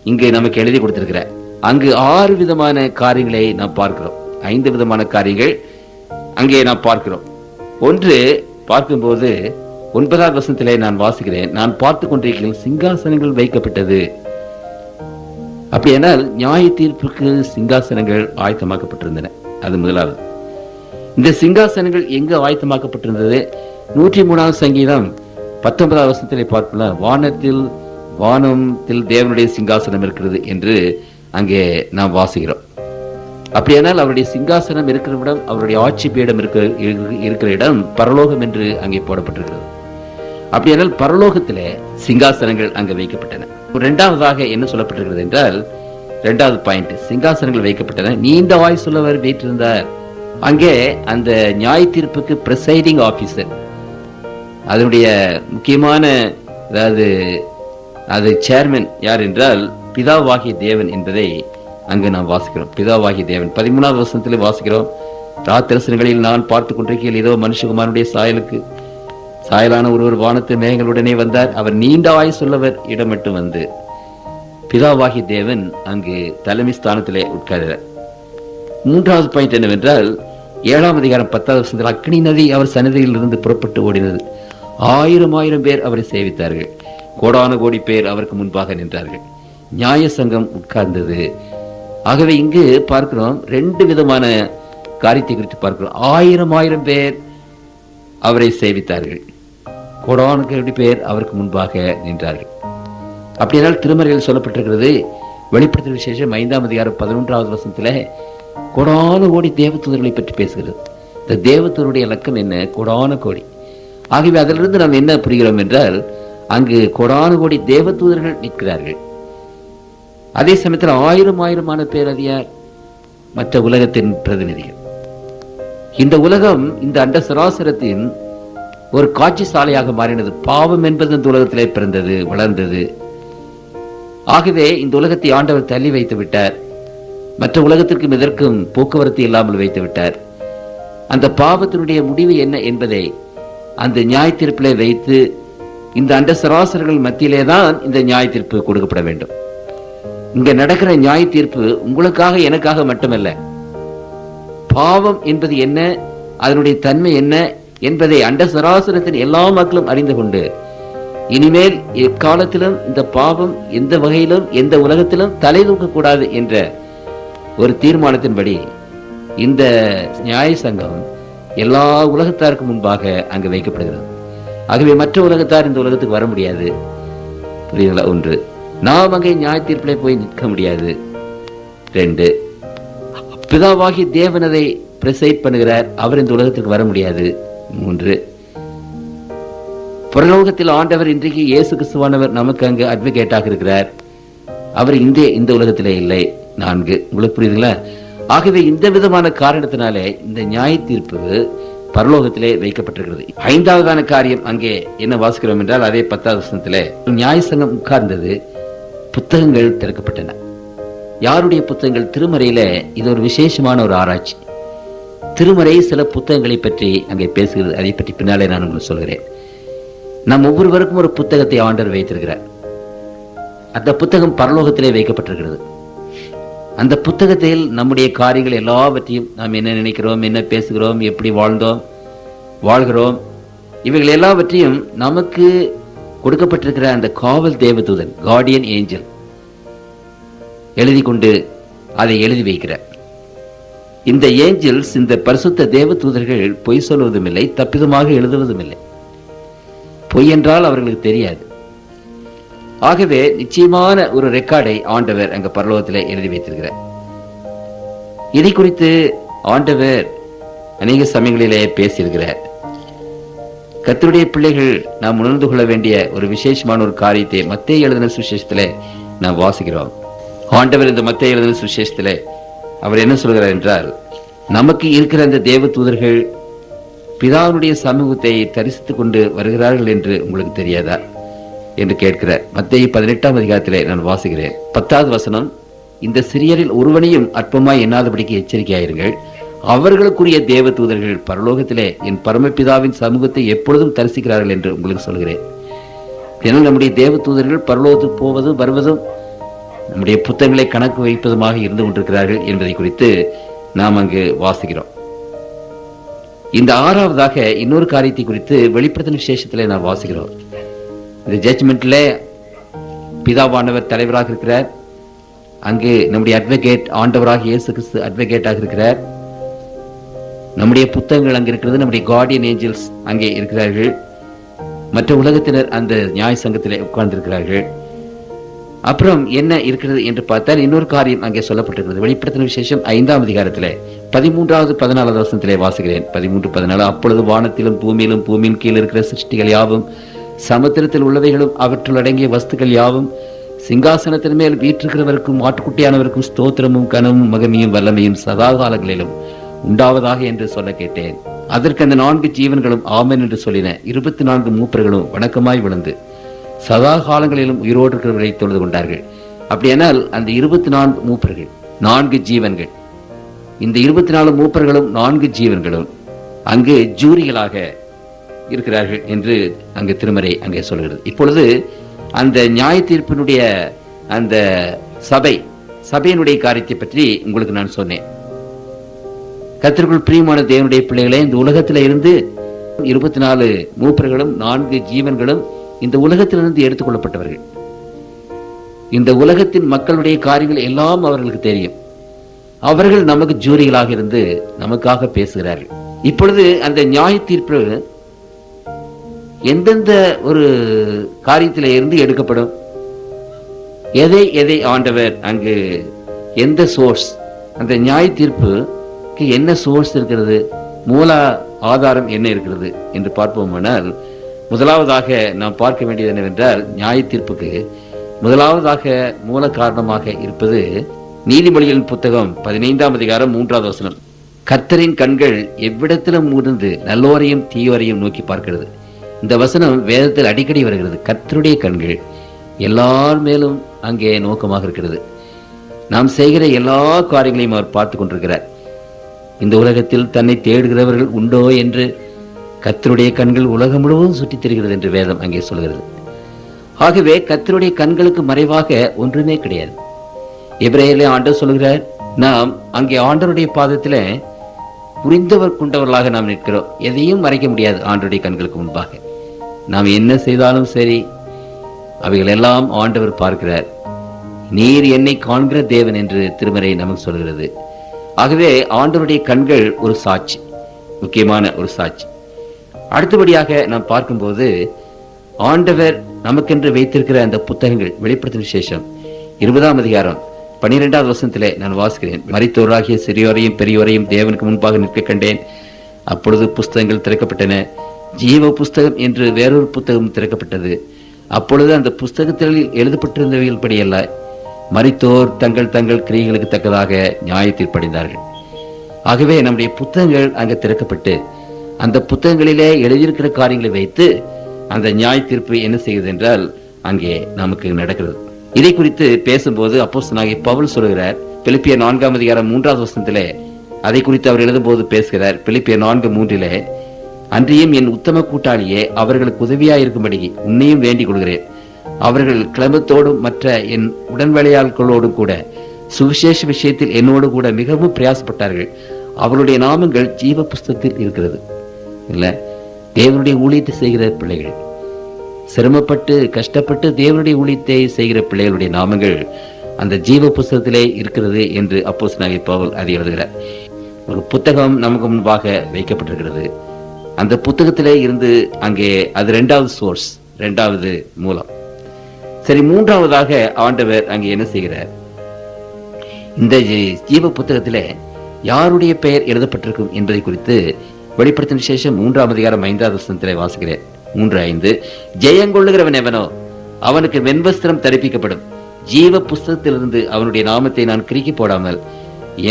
A: இங்கு நமக்கு எழுதி கொடுத்திருக்கிறார். அங்கு 6 விதமான காரியங்களை நாம் பார்க்கிறோம். 5 விதமான காரியங்கள் அங்கே நாம் பார்க்கிறோம். ஒன்று பார்க்கும்போது 9வது வசனத்திலே நான் வாசிக்கிறேன், நான் பார்த்து கொண்டிருக்கிறேன் சிங்காசனங்கள் வைக்கப்பட்டது. அப்படியானால் நியாய தீர்ப்புக்கு சிங்காசனங்கள் ஆயத்தமாக்கப்பட்டிருந்தன. அது முதலாவது. இந்த சிங்காசனங்கள் எங்கு ஆயத்தமாக்கப்பட்டிருந்தது? 103வது சங்கீதம் 19வது வசனத்திலே பார்க்கலாம், வானத்தில் தேவனுடைய சிங்காசனம் இருக்கிறது என்று அங்கே நாம் வாசிக்கிறோம். அப்படியானால் அவருடைய சிங்காசனம் இருக்கிற இடம், அவருடைய ஆட்சி பீடம் இருக்கிற இடம் பரலோகம் என்று அங்கே போடப்பட்டிருக்கிறது. அப்படியானால் பரலோகத்திலே சிங்காசனங்கள் அங்கே வைக்கப்பட்டன. இரண்டாவதாக என்ன சொல்லப்பட்டிருக்கிறது என்றால், 2வது பாயிண்ட், சிங்காசனங்கள் வைக்கப்பட்டன. நீண்ட வாய் சொல்லவர் வீற்றிருந்தார். அங்கே அந்த நியாய தீர்ப்புக்கு பிரிசைடிங் ஆபீசர், அதனுடைய முக்கியமான அது சேர்மன் யார் என்றால் பிதாவாகிய தேவன் என்பதை அங்கு நாம் வாசிக்கிறோம். பிதாவாகிய தேவன் 13வது வசனத்திலே வாசிக்கிறோம், ராத்திரசனங்களில் நான் பார்த்து கொண்டிருக்கையில் ஏதோ மனுஷகுமாரனுடைய சாயலான ஒருவர் வானத்து மேகங்களுடனே வந்தார். அவர் நீண்ட ஆய் சொல்லவர் இடமிட்டு வந்து பிதாவாகிய தேவன் அங்கு தலைமை ஸ்தானத்திலே உட்கார்கிறார். 3வது பாயிண்ட் என்னவென்றால், 7ஆம் அதிகாரம் 10வது வசனத்தில் அக்னி நதி அவர் சன்னதியில் இருந்து புறப்பட்டு ஓடினது. 1000 பேர் அவரை சேவித்தார்கள். கோடான கோடி பேர் அவருக்கு முன்பாக நின்றார்கள். நியாய சங்கம் உட்கார்ந்தது. ஆகவே இங்கு பார்க்கிறோம் 2 விதமான காரியத்தை குறித்து பார்க்கிறோம். 1000 பேர் அவரை சேவித்தார்கள். கோடான கோடி பேர் அவருக்கு முன்பாக நின்றார்கள். அப்படியானால் திருமறையில் சொல்லப்பட்டிருக்கிறது, வெளிப்படுத்தல் விசேஷம் 5ஆம் அதிகாரம் 11வது வசனத்திலே கோடான கோடி தேவதூதர்களை பற்றி பேசுகிறது. இந்த தேவதூதருடைய இலக்கம் என்ன? கோடான கோடி. ஆகவே அதிலிருந்து நாம் என்ன புரிகிறோம் என்றால், அங்கு கோடான கோடி தேவதூதர்கள் நிற்கிறார்கள். அதே சமயத்தில் 1000 பேர் அது யார்? மற்ற உலகத்தின் பிரதிநிதிகள். இந்த உலகம், இந்த அண்ட சராசரத்தின் ஒரு காட்சி சாலையாக மாறினது. பாவம் என்பது இந்த உலகத்திலே பிறந்தது, வளர்ந்தது. ஆகவே இந்த உலகத்தை ஆண்டவர் தள்ளி வைத்து விட்டார். மற்ற உலகத்திற்கும் இதற்கும் போக்குவரத்து இல்லாமல் வைத்து விட்டார். அந்த பாவத்தினுடைய முடிவு என்ன என்பதை அந்த நியாய தீர்ப்பிலே வைத்து, இந்த அண்ட சராசரர்கள் மத்தியிலே தான் இந்த நியாய தீர்ப்பு கொடுக்கப்பட வேண்டும். இங்க நடக்கிற நியாய தீர்ப்பு உங்களுக்காக எனக்காக மட்டுமல்ல. பாவம் என்பது என்ன, அதனுடைய தன்மை என்ன என்பதை அண்ட சராசரத்தின் எல்லா மக்களும் அறிந்து கொண்டு, இனிமேல் எக்காலத்திலும் இந்த பாவம் எந்த வகையிலும் எந்த உலகத்திலும் தலை தூக்கக்கூடாது என்ற ஒரு தீர்மானத்தின்படி இந்த நியாய சங்கம் எல்லா உலகத்தாருக்கு முன்பாக அங்கு வைக்கப்படுகிறது. ஆகவே மற்ற உலகத்தார் இந்த உலகத்துக்கு வர முடியாது. புரியுதுங்களா? 1, நாம் அங்கே நியாய தீர்ப்பிலே போய் நிற்க முடியாது. 2, பிதாவாகி தேவன் அதை பிரசைட் பண்ணுகிறார், அவர் இந்த உலகத்துக்கு வர முடியாது. 3, பரலோகத்தில் ஆண்டவர் இன்றைக்கு இயேசு கிறிஸ்துவானவர் நமக்கு அங்கு அட்வொகேட்டாக இருக்கிறார், அவர் இந்த உலகத்திலே இல்லை. 4, உங்களுக்கு புரியுதுங்களா? ஆகவே இந்த விதமான காரணத்தினாலே இந்த நியாய தீர்ப்பு பரலோகத்திலே வைக்கப்பட்டிருக்கிறது. 5வதான காரியம் அங்கே என்ன வாசிக்கிறோம் என்றால், அதே 10வது வசனத்திலே நியாயசனம் உட்கார்ந்தது, புத்தகங்கள் திறக்கப்பட்டன. யாருடைய புத்தகங்கள்? திருமறையில இது ஒரு விசேஷமான ஒரு ஆராய்ச்சி. திருமறை சில புத்தகங்களை பற்றி அங்கே பேசுகிறது. அதை பற்றி பின்னாலே நான் உங்களுக்கு சொல்கிறேன். நம் ஒவ்வொருவருக்கும் ஒரு புத்தகத்தை ஆண்டவர் வைத்திருக்கிறார். அந்த புத்தகம் பரலோகத்திலே வைக்கப்பட்டிருக்கிறது. அந்த புத்தகத்தில் நம்முடைய காரியங்கள் எல்லாவற்றையும், நாம் என்ன நினைக்கிறோம், என்ன பேசுகிறோம், எப்படி வாழ்கிறோம், இவைகள் எல்லாவற்றையும் நமக்கு கொடுக்கப்பட்டிருக்கிற அந்த காவல் தேவதூதன், கார்டியன் ஏஞ்சல் எழுதி கொண்டு அதை எழுதி வைக்கிறார். இந்த ஏஞ்சல்ஸ், இந்த பரிசுத்த தேவதூதர்கள் பொய் சொல்வதும் இல்லை, தப்பிதமாக எழுதுவதும் இல்லை. பொய் என்றால் அவர்களுக்கு தெரியாது. ஆகவே நிச்சயமான ஒரு ரெக்கார்டை ஆண்டவர் அங்க பரலோகத்தில் எழுதி வைத்திருக்கிறார். இதை குறித்து ஆண்டவர் அநேக சமயங்களிலே பேசியிருக்கிறார். கர்த்தருடைய பிள்ளைகள் நாம் உணர்ந்து கொள்ள வேண்டிய ஒரு விசேஷமான ஒரு காரியத்தை மத்தேயு எழுதின சுவிசேஷத்திலே நாம் வாசிக்கிறோம். ஆண்டவர் இந்த மத்தேயு எழுதின சுவிசேஷத்திலே அவர் என்ன சொல்கிறார் என்றால், நமக்கு இருக்கிற அந்த தேவ தூதர்கள் பிதாவுடைய சமூகத்தை தரிசித்துக் கொண்டு வருகிறார்கள் என்று உங்களுக்கு தெரியாதா என்று கேட்கிறார். மத்தேயு 18ஆம் அதிகாரத்திலே நான் வாசிக்கிறேன். 10வது வசனம், இந்த சிறியரில் ஒருவனையும் அற்பமாய் எண்ணாதபடிக்கு எச்சரிக்கையாயிருங்கள், அவர்களுக்குரிய தேவ தூதர்கள் பரலோகத்திலே என் பரமபிதாவின் சமூகத்தை எப்பொழுதும் தரிசிக்கிறார்கள் என்று உங்களுக்கு சொல்கிறேன். ஏன்னா நம்முடைய தேவ தூதர்கள் பரலோகத்துக்கு போவதும் வருவதும் நம்முடைய புத்தகங்களை கணக்கு வைப்பதுமாக இருந்து கொண்டிருக்கிறார்கள் என்பதை குறித்து நாம் அங்கு வாசிக்கிறோம். இந்த 6வதாக இன்னொரு காரியத்தை குறித்து வெளிப்படுத்தின விசேஷத்திலே நாம் வாசிக்கிறோம். இந்த ஜட்ஜ்மெண்ட்ல பிதாவானவர் தலைவராக இருக்கிறார். அங்கு நம்முடைய அட்வொகேட் ஆண்டவராக இயேசு கிறிஸ்து அட்வொகேட்டாக இருக்கிறார். நம்முடைய புத்தகங்கள் அங்கே இருக்கிறது. நம்முடைய கார்டியன் ஏஞ்சல்ஸ் அங்கே இருக்கிறார்கள். மற்ற உலகத்தினர் அந்த நியாய சங்கத்திலே உட்கார்ந்திருக்கிறார்கள். அப்புறம் என்ன இருக்கிறது என்று பார்த்தால் இன்னொரு காரியம் அங்கே சொல்லப்பட்டிருக்கிறது. வெளிப்படுத்தின விசேஷம் 5ஆம் அதிகாரத்திலே 13வது 14வது வசனத்திலே வாசிக்கிறேன். 13-14, அப்பொழுது வானத்திலும் பூமியிலும் பூமியின் கீழ் இருக்கிற சிருஷ்டிகள் யாவும், சமுத்திரத்தில் உள்ளவைகளும் அவற்றுள் அடங்கிய வஸ்துக்கள் யாவும், சிங்காசனத்தின் மேல் வீற்றிருக்கிறவருக்கும் ஆட்டுக்குட்டியானவருக்கும் ஸ்தோத்திரமும் கனமும் மகிமையும் வல்லமையும் சதா காலங்களிலும் உண்டாவதாக என்று சொல்ல கேட்டேன். அதற்கு அந்த 4 ஜீவன்களும் ஆமென் என்று சொல்லின. 24 மூப்பர்களும் வணக்கமாய் விழுந்து சதா காலங்களிலும் உயிரோடு இருக்கிறவர்களை தொழுது கொண்டார்கள். அப்படியானால் அந்த 24 மூப்பர்கள் 4 ஜீவன்கள், இந்த 24 மூப்பர்களும் 4 ஜீவன்களும் அங்கு ஜூரிகளாக இருக்கிறார்கள் என்று அங்கு திருமறை அங்கே சொல்கிறது. இப்பொழுது அந்த நியாய தீர்ப்பினுடைய அந்த சபையினுடைய காரியத்தை பற்றி உங்களுக்கு நான் சொன்னேன். கர்த்தருக்குள் பிரியமான தேவனுடைய பிள்ளைகளே, இந்த உலகத்தில இருந்து 24 மூப்பர்களும் 4 ஜீவன்களும் இந்த உலகத்திலிருந்து எடுத்துக் கொள்ளப்பட்டவர்கள். இந்த உலகத்தின் மக்களுடைய காரியங்கள் எல்லாம் அவர்களுக்கு தெரியும். அவர்கள் நமக்கு ஜூரிகளாக இருந்து நமக்காக பேசுகிறார்கள். இப்பொழுது அந்த நியாய தீர்ப்பு எந்தெந்த ஒரு காரியத்தில இருந்து எடுக்கப்படும், எதை ஆண்டவர் அங்கு எந்த சோர்ஸ், அந்த நியாய தீர்ப்புக்கு என்ன சோர்ஸ் இருக்கிறது, மூல ஆதாரம் என்ன இருக்கிறது என்று பார்ப்போமானால், முதலாவதாக நாம் பார்க்க வேண்டியது என்னவென்றால், நியாய தீர்ப்புக்கு முதலாவதாக மூல காரணமாக இருப்பது நீதிமொழிகளின் புத்தகம் 15ஆம் அதிகாரம் 3வது வசனம். கர்த்தரின் கண்கள் எவ்விடத்திலும் ஊர்ந்து நல்லோரையும் தீயோரையும் நோக்கி பார்க்கிறது. இந்த வசனம் வேதத்தில் அடிக்கடி வருகிறது. கர்த்தருடைய கண்கள் எல்லார் மேலும் அங்கே நோக்கமாக இருக்கிறது. நாம் செய்கிற எல்லா காரியங்களையும் அவர் பார்த்து கொண்டிருக்கிறார். இந்த உலகத்தில் தன்னை தேடுகிறவர்கள் உண்டோ என்று கர்த்தருடைய கண்கள் உலகம் முழுவதும் சுற்றித் திரிகிறது என்று வேதம் அங்கே சொல்கிறது. ஆகவே கர்த்தருடைய கண்களுக்கு மறைவாக ஒன்றுமே கிடையாது. எபிரேயரிலே ஆண்டவர் சொல்கிறார், நாம் அங்கே ஆண்டவருடைய பாதத்தில புரிந்தவர் கொண்டவர்களாக நாம் நிற்கிறோம். எதையும் மறைக்க முடியாது ஆண்டவருடைய கண்களுக்கு முன்பாக. நாம் என்ன செய்தாலும் சரி, அவைகள் எல்லாம் ஆண்டவர் பார்க்கிறார். நீர் என்னை காண்கிற தேவன் என்று திருமறை நமக்கு சொல்கிறது. ஆகவே ஆண்டவருடைய கண்கள் ஒரு சாட்சி, முக்கியமான ஒரு சாட்சி. அடுத்தபடியாக நாம் பார்க்கும்போது, ஆண்டவர் நமக்கென்று வைத்திருக்கிற அந்த புத்தகங்கள், வெளிப்படுத்தின விசேஷம் 20ஆம் அதிகாரம் 12வது வசனத்திலே நான் வாசிக்கிறேன். மரித்தோராகிய சிறியோரையும் பெரியோரையும் தேவனுக்கு முன்பாக நிற்க கண்டேன். அப்பொழுது புஸ்தகங்கள் திறக்கப்பட்டன. ஜீவ புஸ்தகம் என்று வேறொரு புத்தகம் திறக்கப்பட்டது. அப்பொழுது அந்த புஸ்தகத்தில் எழுதப்பட்டிருந்தவைகள் படியல்ல, மரித்தோர் தங்கள் தங்கள் கிரியைகளுக்கு தக்கதாக நியாய தீர்ப்படைந்தார்கள். ஆகவே நம்முடைய புத்தகங்கள் அங்கே திறக்கப்பட்டு அந்த புத்தகங்களிலே எழுதியிருக்கிற காரியங்களை வைத்து அந்த நியாய தீர்ப்பு என்ன செய்கிறது என்றால் அங்கே நமக்கு நடக்கிறது. இதை குறித்து பேசும்போது அப்போஸ்தலனாகிய பவுல் சொல்கிறார், பிலிப்பியர் 4:3 அதை குறித்து அவர் எழுதும்போது பேசுகிறார். பிலிப்பியர் 4:3 அன்றியும் என் உத்தம கூட்டாளியே, அவர்களுக்கு உதவியாயிருக்கும்படி உன்னையும் வேண்டிக் கொள்கிறேன். அவர்கள் கிளம்பத்தோடும் மற்ற என் உடன்வேலையாளர்களோடும் கூட சுவிசேஷ விஷயத்தில் என்னோடு கூட மிகவும் பிரயாசப்பட்டார்கள். அவர்களுடைய நாமங்கள் ஜீவ புஸ்தகத்தில் இருக்கிறது. இல்ல, தேவனுடைய ஊழியத்தை செய்கிற பிள்ளைகள், சிரமப்பட்டு கஷ்டப்பட்டு தேவனுடைய ஊழியத்தை செய்கிற பிள்ளைகளுடைய நாமங்கள் அந்த ஜீவ புஸ்தகத்திலே இருக்கிறது என்று அப்போஸ்தலனாகிய பவுல் அதை எழுதுகிறார். ஒரு புத்தகம் நமக்கு முன்பாக வைக்கப்பட்டிருக்கிறது. அந்த புத்தகத்திலே இருந்து அங்கே அது இரண்டாவது சோர்ஸ், இரண்டாவது மூலம். சரி, மூன்றாவதாக ஆண்டவர் அங்கே என்ன செய்கிறார்? இந்த ஜீவ புத்தகத்திலே யாருடைய பெயர் எழுதப்பட்டிருக்கும் என்பதை குறித்து வெளிப்படுத்தின விசேஷம் 3:5 வாசிக்கிறேன். 3:5 ஜெயங்கொள்ளுகிறவன் எவனோ அவனுக்கு வெண்வஸ்திரம் தரிப்பிக்கப்படும். ஜீவ புஸ்தகத்திலிருந்து அவனுடைய நாமத்தை நான் கிறுக்கி போடாமல்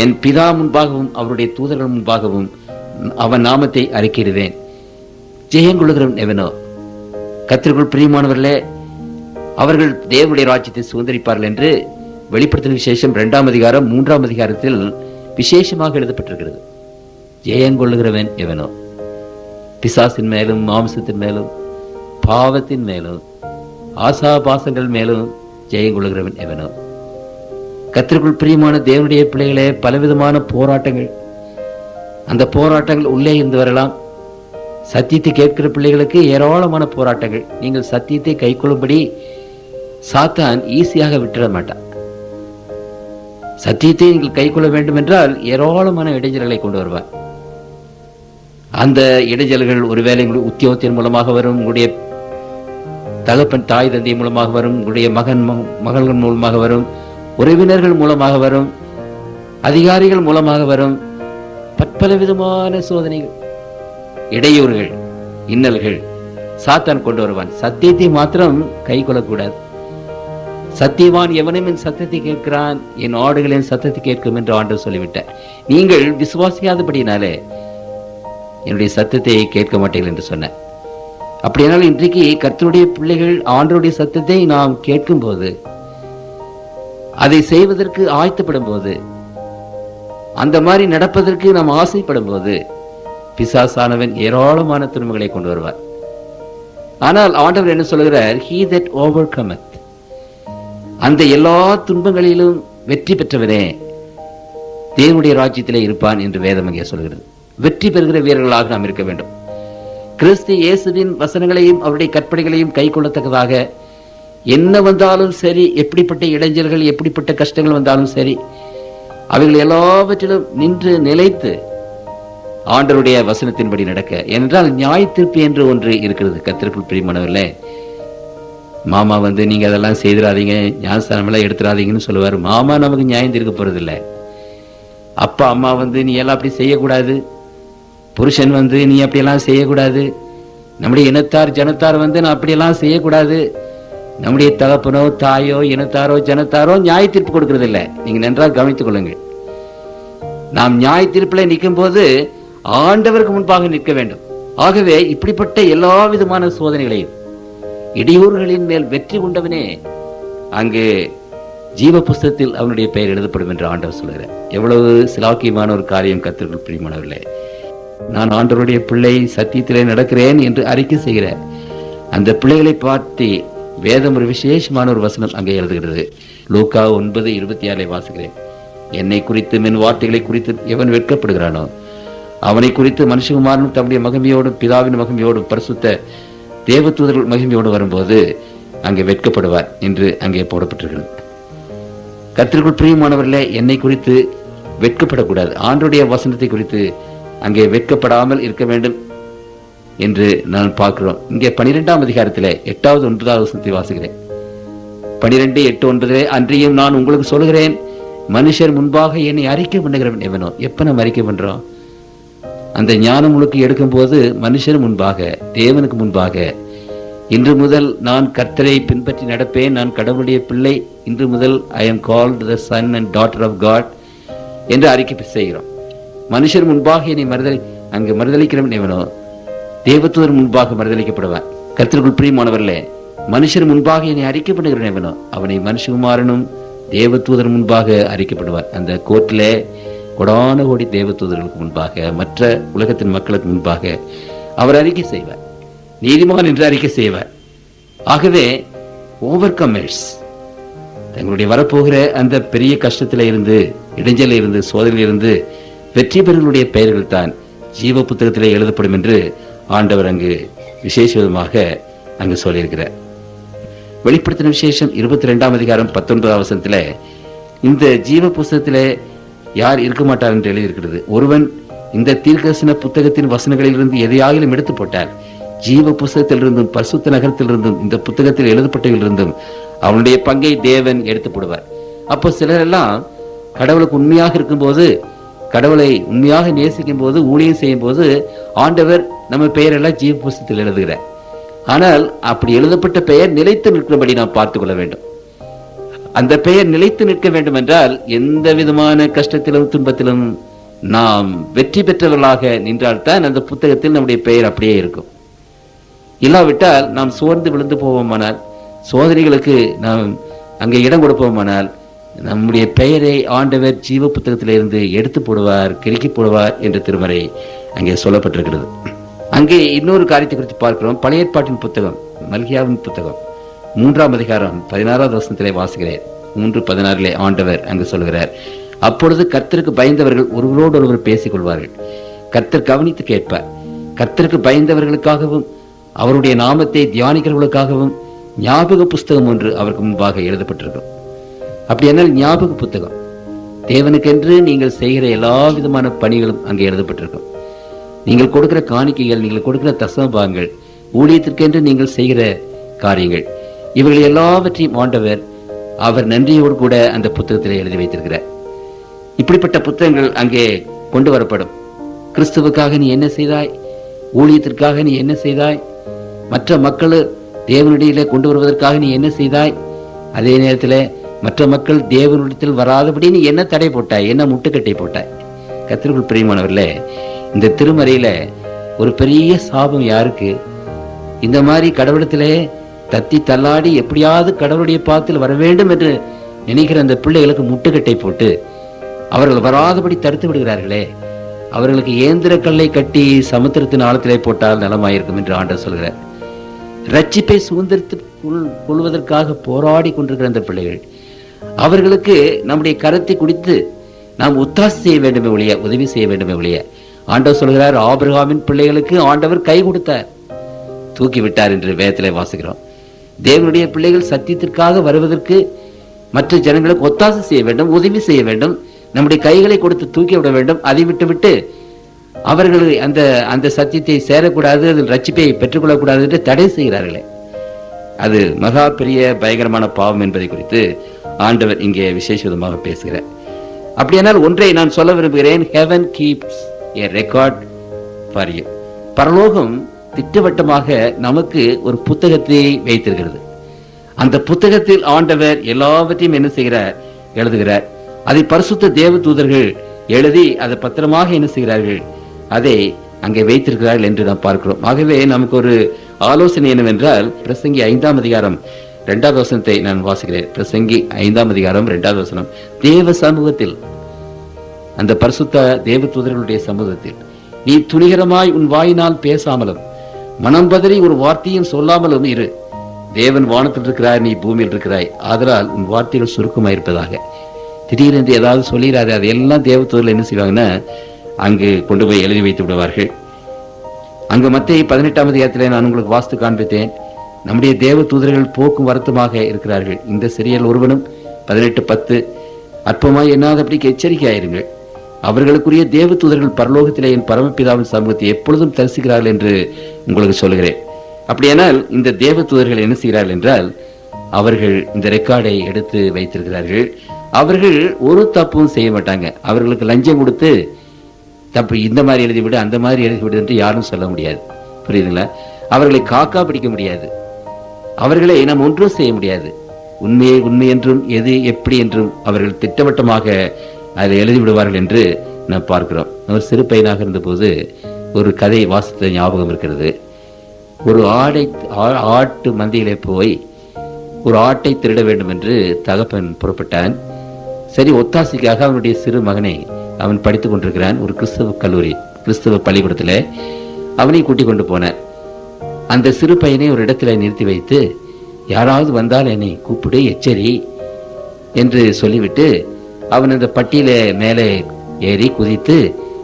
A: என் பிதா முன்பாகவும் அவருடைய தூதர்கள் முன்பாகவும் அவன் நாமத்தை அறிக்கையிடுவேன். ஜெயங்கொள்ளுகிறவன் எவனோ. கர்த்தருக்குள் பிரியமானவர்களே, அவர்கள் தேவனுடைய ராஜ்யத்தை சுதந்திரிப்பார்கள் என்று வெளிப்படுத்தின விசேஷம் 2:3 விசேஷமாக எழுதப்பட்டிருக்கிறது. ஜெயங்கொள்ளுகிறவன் எவனோ. பிசாசின் மேலும் மாம்சத்தின் மேலும் பாவத்தின் மேலும் ஆசாபாசங்கள் மேலும் ஜெயங்கொள்ளுகிறவன் எவனோ. கர்த்தருக்குள் பிரியமான தேவனுடைய பிள்ளைகளே, பலவிதமான போராட்டங்கள், அந்த போராட்டங்கள் உள்ளே இருந்து வரலாம். சத்தியத்தை கேட்கிற பிள்ளைகளுக்கு ஏராளமான போராட்டங்கள். நீங்கள் சத்தியத்தை கை கொள்ளும்படி சாத்தான் ஈஸியாக விட்டுட மாட்டான். சத்தியத்தை நீங்கள் கை கொள்ள வேண்டும் என்றால் ஏராளமான இடைஞ்சல்களை கொண்டு வருவார். அந்த இடைஞ்சல்கள் ஒருவேளை உங்களுடைய உத்தியோகத்தின் மூலமாக வரும், உங்களுடைய தகப்பன் தாய் தந்தை மூலமாக வரும், உங்களுடைய மகள்கள் மூலமாக வரும், உறவினர்கள் மூலமாக வரும், அதிகாரிகள் மூலமாக வரும். பற்பல விதமான சோதனைகள், இடையூறுகள், இன்னல்கள் சாத்தான் கொண்டு வருவான். சத்தியத்தை மாத்திரம் கை கொள்ளக்கூடாது. சத்தியவான் எவனும் என் சத்தத்தை கேட்கிறான், என் ஆடுகளின் சத்தத்தை கேட்கும் என்று ஆண்டவர் சொல்லிவிட்டார். நீங்கள் விசுவாசியாதபடினாலே என்னுடைய சத்தத்தை கேட்க மாட்டீர்கள் என்று சொன்னார். அப்படியானால் இன்றைக்கு கர்த்தருடைய பிள்ளைகள் ஆண்டவருடைய சத்தத்தை நாம் கேட்கும் போது, அதை செய்வதற்கு ஆயத்தப்படும் போது, அந்த மாதிரி நடப்பதற்கு நாம் ஆசைப்படும் போது பிசாசானவன் ஏராளமான துன்பங்களை கொண்டு வருவார். ஆனால் ஆண்டவர் என்ன சொல்கிறார்? He that overcometh, அந்த எல்லா துன்பங்களிலும் வெற்றி பெற்றவனே தேவனுடைய ராஜ்யத்திலே இருப்பான் என்று வேதம் அங்கே சொல்கிறது. வெற்றி பெறுகிற வீரர்களாக நாம் இருக்க வேண்டும். கிறிஸ்து இயேசுவின் வசனங்களையும் அவருடைய கற்பனைகளையும் கை கொள்ளத்தக்கதாக என்ன வந்தாலும் சரி, எப்படிப்பட்ட இடைஞ்சல்கள், எப்படிப்பட்ட கஷ்டங்கள் வந்தாலும் சரி, அவைகள் எல்லாவற்றிலும் நின்று நிலைத்து ஆண்டவருடைய வசனத்தின்படி நடக்க. என்றால் நியாய தீர்ப்பு என்று ஒன்று இருக்கிறது. கர்த்தருக்குள் பிரியமானவர்களே, மாமா நீங்க அதெல்லாம் செய்திடாதீங்க, ஞானஸ்தானம் எல்லாம் எடுத்துடாதீங்கன்னு சொல்லுவாரு. மாமா நமக்கு நியாயம் தீர்க்க போறதில்லை. அப்பா அம்மா நீ எல்லாம் அப்படி செய்யக்கூடாது, புருஷன் நீ அப்படியெல்லாம் செய்யக்கூடாது, நம்முடைய இனத்தார் ஜனத்தார் நான் அப்படியெல்லாம் செய்யக்கூடாது, நம்முடைய தகப்பனோ தாயோ இனத்தாரோ ஜனத்தாரோ நியாய தீர்ப்பு கொடுக்கறது இல்லை. நீங்க நன்றாக கவனித்துக் கொள்ளுங்கள். நாம் நியாய தீர்ப்பில் நிற்கும் போது ஆண்டவருக்கு முன்பாக நிற்க வேண்டும். ஆகவே இப்படிப்பட்ட எல்லா விதமான சோதனைகளையும் இடையூறுகளின் மேல் வெற்றி கொண்டவனே அங்கு ஜீவ புஸ்தகத்தில் அவனுடைய பெயர் எழுதப்படும் என்று ஆண்டவர் சொல்கிறார். எவ்வளவு சிலாக்கியமான ஒரு காரியம் கர்த்தருக்குள் பிரியமானவர்களே. நான் ஆண்டவருடைய பிள்ளை, சத்தியத்திலே நடக்கிறேன் என்று அறிக்கை செய்கிறேன். அந்த பிள்ளைகளை பார்த்து வேதம் ஒரு விசேஷமான ஒரு வசனம் அங்கே எழுதுகிறது. லூக்கா 9:26 வாசிக்கிறேன். என்னை குறித்து என் வார்த்தைகளை குறித்து எவன் வெட்கப்படுகிறானோ அவனை குறித்து மனுஷகுமாரனும் தம்முடைய மகிமையோடும் பிதாவின் மகிமையோடும் பரிசுத்த தேவதூதர்கள் மகிமையோடு வரும்போது அங்கே வெட்கப்படுவார் என்று அங்கே போடப்பட்டிருக்கிறது. கர்த்தருக்குள் பிரியமானவர்களே, என்னை குறித்து வெட்கப்படக்கூடாது. ஆண்டவருடைய வசனத்தை குறித்து அங்கே வெட்கப்படாமல் இருக்க வேண்டும் என்று நான் பார்க்கிறோம். இங்கே 12ஆம் அதிகாரத்திலே 8வது 9வது வசனத்தை வாசிக்கிறேன். 12:8-9 அன்றியும் நான் உங்களுக்கு சொல்கிறேன், மனுஷர் முன்பாக என்னை அறிக்கை பண்ணுகிறவன் எவனோ. எப்ப நம்ம அறிக்கை பண்றோம்? அந்த ஞானம் முழுக்க எடுக்கும் போது மனுஷர் முன்பாக, தேவனுக்கு முன்பாக, இன்று முதல் நான் கர்த்தரை பின்பற்றி நடப்பேன், நான் கடவுளுடைய பிள்ளை, இன்று முதல் I am called the son and daughter of God என்று அறிக்கை செய்கிறோம். மனுஷர் முன்பாக என்னை அங்கு மறுதளிக்கிறவன் எவனோ தேவதூதர் முன்பாக மறுதளிக்கப்படுவார். கர்த்தருக்குள் பிரியமானவர்களே, மனுஷர் முன்பாக என்னை அறிக்கை பண்ணுகிறவனோ அவனை மனுஷகுமாரனும் தேவதூதர் முன்பாக அறிக்கப்படுவார். அந்த கோர்ட்டிலே கொடான கோடி தேவதூதர்களுக்கு முன்பாக, மற்ற உலகத்தின் மக்களுக்கு முன்பாக அவர் அறிக்கை செய்வார், நீதிமான் என்று அறிக்கை செய்வார். ஆகவே ஓவர் கமர்ஸ் தங்களுடைய வரப்போகிற அந்த பெரிய கஷ்டத்தில இருந்து, இடைஞ்சல இருந்து, சோதனையில் இருந்து வெற்றி பெறுகளுடைய பெயர்கள் தான் ஜீவ புத்தகத்திலே எழுதப்படும் என்று ஆண்டவர் அங்கு விசேஷமாக அங்கு சொல்லியிருக்கிறார். வெளிப்படுத்தின விசேஷம் 22ஆம் அதிகாரம் 19ஆம் வசனத்தில இந்த ஜீவ புத்தகத்திலே யார் இருக்க மாட்டார் என்று எழுதியிருக்கிறது. ஒருவன் இந்த தீர்க்கதரிசன புத்தகத்தின் வசனங்களிலிருந்து எதையாகிலும் எடுத்து போட்டார், ஜீவ புத்தகத்திலிருந்தும் பரிசுத்த நகரத்திலிருந்தும் இந்த புத்தகத்தில் எழுதப்பட்டதிலிருந்தும் அவனுடைய பங்கை தேவன் எடுத்து போடுவார். அப்போ சிலர் எல்லாம் கடவுளுக்கு உண்மையாக இருக்கும்போது, கடவுளை உண்மையாக நேசிக்கும் போது, ஊழியம் செய்யும் போது ஆண்டவர் நம்ம பெயரெல்லாம் ஜீவ புத்தகத்தில் எழுதுகிறார். ஆனால் அப்படி எழுதப்பட்ட பெயர் நிலைத்து நிற்கிறபடி நாம் பார்த்துக் கொள்ள வேண்டும். அந்த பெயர் நிலைத்து நிற்க வேண்டும் என்றால் எந்த விதமான கஷ்டத்திலும் துன்பத்திலும் நாம் வெற்றி பெற்றவர்களாக நின்றால்தான் அந்த புத்தகத்தில் நம்முடைய பெயர் அப்படியே இருக்கும். இல்லாவிட்டால் நாம் சோர்ந்து விழுந்து போவோமானால், சோதனைகளுக்கு நாம் அங்கே இடம் கொடுப்போமானால் நம்முடைய பெயரை ஆண்டவர் ஜீவ புத்தகத்திலிருந்து எடுத்து போடுவார், கிறுக்கி போடுவார் என்று திருமறை அங்கே சொல்லப்பட்டிருக்கிறது. அங்கே இன்னொரு காரியத்தை குறித்து பார்க்கிறோம். பழைய ஏற்பாட்டின் புத்தகம், மல்கியாவின் புத்தகம் 3ஆம் அதிகாரம் 16ஆவது வசனத்திலே வாசிக்கிறேன். 3:16 ஆண்டவர் அங்கு சொல்கிறார், அப்பொழுது கர்த்தருக்கு பயந்தவர்கள் ஒருவரோடு ஒருவர் பேசிக் கொள்வார்கள், கர்த்தர் கவனித்து கேட்பார். கர்த்தருக்கு பயந்தவர்களுக்காகவும் அவருடைய நாமத்தை தியானிக்கிறவர்களுக்காகவும் ஞாபக புஸ்தகம் ஒன்று அவருக்கு முன்பாக எழுதப்பட்டிருக்கும். அப்படி என்னால் ஞாபக புத்தகம், தேவனுக்கென்று நீங்கள் செய்கிற எல்லா விதமான பணிகளும் அங்கே எழுதப்பட்டிருக்கும். நீங்கள் கொடுக்கிற காணிக்கைகள், நீங்கள் கொடுக்கிற தசமபாகங்கள், ஊழியத்திற்கென்று நீங்கள் செய்கிற காரியங்கள், இவர்கள் எல்லாவற்றையும் ஆண்டவர் அவர் நன்றியோடு கூட அந்த புத்தகத்தில் எழுதி வைத்திருக்கிறார். இப்படிப்பட்ட புத்தகங்கள் அங்கே கொண்டு வரப்படும். கிறிஸ்துவுக்காக நீ என்ன செய்தாய், ஊழியத்திற்காக நீ என்ன செய்தாய், மற்ற மக்கள் தேவனுடைய கொண்டு வருவதற்காக நீ என்ன செய்தாய், அதே நேரத்தில் மற்ற மக்கள் தேவனுடத்தில் வராதபடி நீ என்ன தடை போட்டாய், என்ன முட்டுக்கட்டை போட்டாய். கர்த்தருக்குள் பிரியமானவர்களே, இந்த திருமறையில ஒரு பெரிய சாபம் யாருக்கு? இந்த மாதிரி கடவுளத்திலே தத்தி தள்ளாடி எப்படியாவது கடவுளுடைய பாத்தில் வர வேண்டும் என்று நினைக்கிற அந்த பிள்ளைகளுக்கு முட்டுக்கட்டை போட்டு அவர்கள் வராதபடி தடுத்து விடுகிறார்களே, அவர்களுக்கு இயந்திர கல்லை கட்டி சமுத்திரத்தின் ஆழத்திலே போட்டால் நலமாயிருக்கும் என்று ஆண்டவர் சொல்கிறார். ரட்சிப்பை சுதந்திரத்துக் கொள்வதற்காக போராடி கொண்டிருக்கிற அந்த பிள்ளைகள், அவர்களுக்கு நம்முடைய கரத்தை குடித்து நாம் ஒத்தாசை செய்ய வேண்டுமே ஒழிய, உதவி செய்ய வேண்டுமே ஒழிய. ஆண்டவர் சொல்கிறார், ஆபிரகாமின் பிள்ளைகளுக்கு ஆண்டவர் கை கொடுத்தார், தூக்கி விட்டார் என்று வேதத்திலே வாசிக்கிறோம். தேவனுடைய பிள்ளைகள் சத்தியத்திற்காக வருவதற்கு மற்ற ஜனங்களுக்கு ஒத்தாசை செய்ய வேண்டும், உதவி செய்ய வேண்டும், நம்முடைய கைகளை கொடுத்து தூக்கி விட வேண்டும். அதை விட்டுவிட்டு அவர்கள் அந்த அந்த சத்தியத்தை சேரக்கூடாது, அதில் ரட்சிப்பை பெற்றுக்கொள்ளக்கூடாது என்று தடை செய்கிறார்களே, அது மகா பெரிய பயங்கரமான பாவம் என்பதை குறித்து ஆண்டவர் இங்கே விசேஷமாக பேசுகிறார். அப்படியானால் ஒன்றை நான் சொல்ல விரும்புகிறேன், heaven keeps a record for you. பரலோகம் திட்டவட்டமாக நமக்கு ஒரு புத்தகத்தை வைத்திருக்கிறது. அந்த புத்தகத்தில் ஆண்டவர் எல்லாவற்றையும் என்ன செய்கிறார், எழுதுகிறார். அதை பரிசுத்த தேவ தூதர்கள் எழுதி அதை பத்திரமாக என்ன செய்கிறார்கள், அதை அங்கே வைத்திருக்கிறார்கள் என்று நாம் பார்க்கிறோம். ஆகவே நமக்கு ஒரு ஆலோசனை என்னவென்றால், பிரசங்கி 5ஆம் அதிகாரம் 2வது வசனத்தை நான் வாசிக்கிறேன். பிரசங்கி 5ஆம் அதிகாரம் 2வது வசனம், தேவ சமூகத்தில், அந்த பரிசுத்த தேவ தூதர்களுடைய சமூகத்தில் நீ துணிகரமாய் உன் வாயினால் பேசாமலும் மனம் பதறி ஒரு வார்த்தையும் சொல்லாமலும் இரு. தேவன் வானத்தில் இருக்கிறாய், நீ பூமியில் இருக்கிறாய், ஆதலால் உன் வார்த்தைகள் சுருக்கமாயிருப்பதாக. திடீரென்று ஏதாவது சொல்லிடாது, அதையெல்லாம் தேவ தூதர்கள் என்ன செய்வாங்கன்னா அங்கு கொண்டு போய் எழுதி வைத்து விடுவார்கள். அங்கு மத்தேயு 18ஆம் அதிகாரத்தில் நான் உங்களுக்கு வாஸ்து காண்பித்தேன். நம்முடைய தேவ தூதர்கள் போக்கும் வருத்தமாக இருக்கிறார்கள். இந்த சிறியல் ஒருவனும் 18:10 அற்பமாய் எண்ணாதபடிக்கு எச்சரிக்கையாயிருங்கள். அவர்களுக்குரிய தேவ தூதர்கள் பரலோகத்திலே என் பரமபிதாவின் சமூகத்தை எப்பொழுதும் தரிசிக்கிறார்கள் என்று உங்களுக்கு சொல்கிறேன். அப்படியானால் இந்த தேவ தூதர்கள் என்ன செய்கிறார்கள் என்றால், அவர்கள் இந்த ரெக்கார்டை எடுத்து வைத்திருக்கிறார்கள். அவர்கள் ஒரு தப்பும் செய்ய மாட்டாங்க. அவர்களுக்கு லஞ்சம் கொடுத்து தப்பு இந்த மாதிரி எழுதிவிடு, அந்த மாதிரி எழுதிவிடு என்று யாரும் சொல்ல முடியாது. புரியுதுங்களா? அவர்களை காக்கா பிடிக்க முடியாது, அவர்களை நாம் ஒன்றும் செய்ய முடியாது. உண்மையை உண்மை என்றும் எது எப்படி என்றும் அவர்கள் திட்டவட்டமாக அதை எழுதிவிடுவார்கள் என்று நாம் பார்க்கிறோம். ஒரு சிறு பையனாக இருந்தபோது ஒரு கதை வாசித்த ஞாபகம் இருக்கிறது. ஒரு ஆட்டு மந்தையிலே போய் ஒரு ஆட்டை திருட வேண்டும் என்று தகப்பன் புறப்பட்டான். சரி, ஒத்தாசைக்காக அவனுடைய சிறு மகனை அவன் படித்துக் கொண்டிருக்கிறான். ஒரு கிறிஸ்தவ பள்ளிக்கூடத்தில் அவனை கூட்டிக் கொண்டு போனான். அந்த சிறு பையனை ஒரு இடத்துல நிறுத்தி வைத்து, யாராவது வந்தால் என்னை கூப்பிடு, எச்சரி என்று சொல்லிவிட்டு அவன் அந்த பட்டியல மேலே ஏறி குதித்து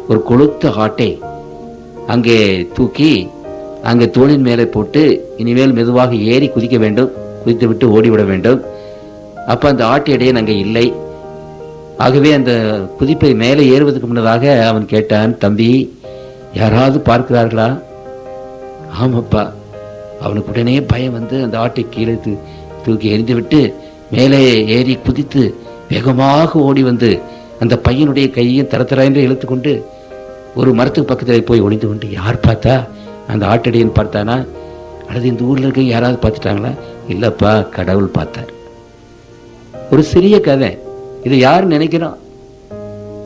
A: ஒரு கொளுத்த ஆட்டை அங்கே தூக்கி அங்கே தோளின் மேலே போட்டு இனிமேல் மெதுவாக ஏறி குதிக்க வேண்டும், குதித்து விட்டு ஓடிவிட வேண்டும். அப்ப அந்த ஆட்டு இடையே அங்கே இல்லை. ஆகவே அந்த குதிப்பை மேலே ஏறுவதற்கு முன்னதாக அவன் கேட்டான், தம்பி, யாராவது பார்க்கிறார்களா? ஆமாப்பா. அவனுக்கு உடனே பயம் வந்து அந்த ஆட்டை கீழே தூக்கி எறிந்து விட்டு மேலே ஏறி குதித்து வேகமாக ஓடி வந்து அந்த பையனுடைய கையையும் தரத்தர என்று இழுத்துக்கொண்டு ஒரு மரத்துக்கு பக்கத்தில் போய் ஒளிந்து கொண்டு, யார் பார்த்தா? அந்த ஆட்டடியன் பார்த்தானா, அல்லது இந்த ஊர்ல இருக்க யாராவது பார்த்துட்டாங்களா? இல்லப்பா, கடவுள் பார்த்தார். ஒரு சிறிய கதை. இதை யார் நினைக்கிறோம்?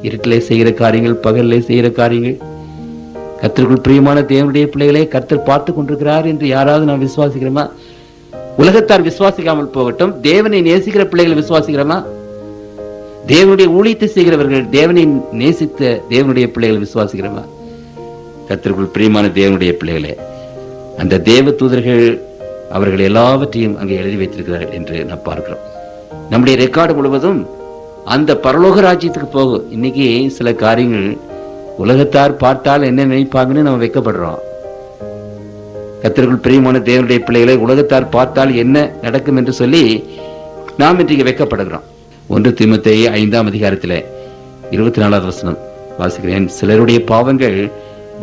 A: இருட்டிலே செய்கிற காரியங்கள், பகல்லே செய்கிற காரியங்கள், கர்த்தருக்குள் பிரியமான தேவனுடைய பிள்ளைகளே, கர்த்தர் பார்த்து கொண்டிருக்கிறார் என்று யாராவது நாம் விசுவாசிக்கிறோமா? உலகத்தார் விசுவாசிக்காமல் போகட்டும், தேவனை நேசிக்கிற பிள்ளைகள் விசுவாசிக்கிறோமா? தேவனுடைய ஊழியத்தை செய்கிறவர்கள், தேவனை நேசித்த தேவனுடைய பிள்ளைகள் விசுவாசிக்கிறோமா? கர்த்தருக்குள் பிரியமான தேவனுடைய பிள்ளைகளே, அந்த தேவ தூதர்கள் அவர்கள் எல்லாவற்றையும் அங்கே எழுதி வைத்திருக்கிறார்கள் என்று நாம் பார்க்கிறோம். நம்முடைய ரெக்கார்டு முழுவதும் அந்த பரலோக ராஜ்யத்துக்கு போகும். இன்னைக்கு சில காரியங்கள் உலகத்தார் பார்த்தால் என்ன நினைப்பாங்கன்னு நம்ம வைக்கப்படுறோம். கர்த்தருக்குள் பிரியமான தேவனுடைய பிள்ளைகளை உலகத்தார் பார்த்தால் என்ன நடக்கும் என்று சொல்லி நாம் இன்றைக்கு வைக்கப்படுகிறோம். 1 தீமோத்தேயு 5ஆம் அதிகாரத்தில் 24வது வசனம் வாசிக்கிறேன். சிலருடைய பாவங்கள்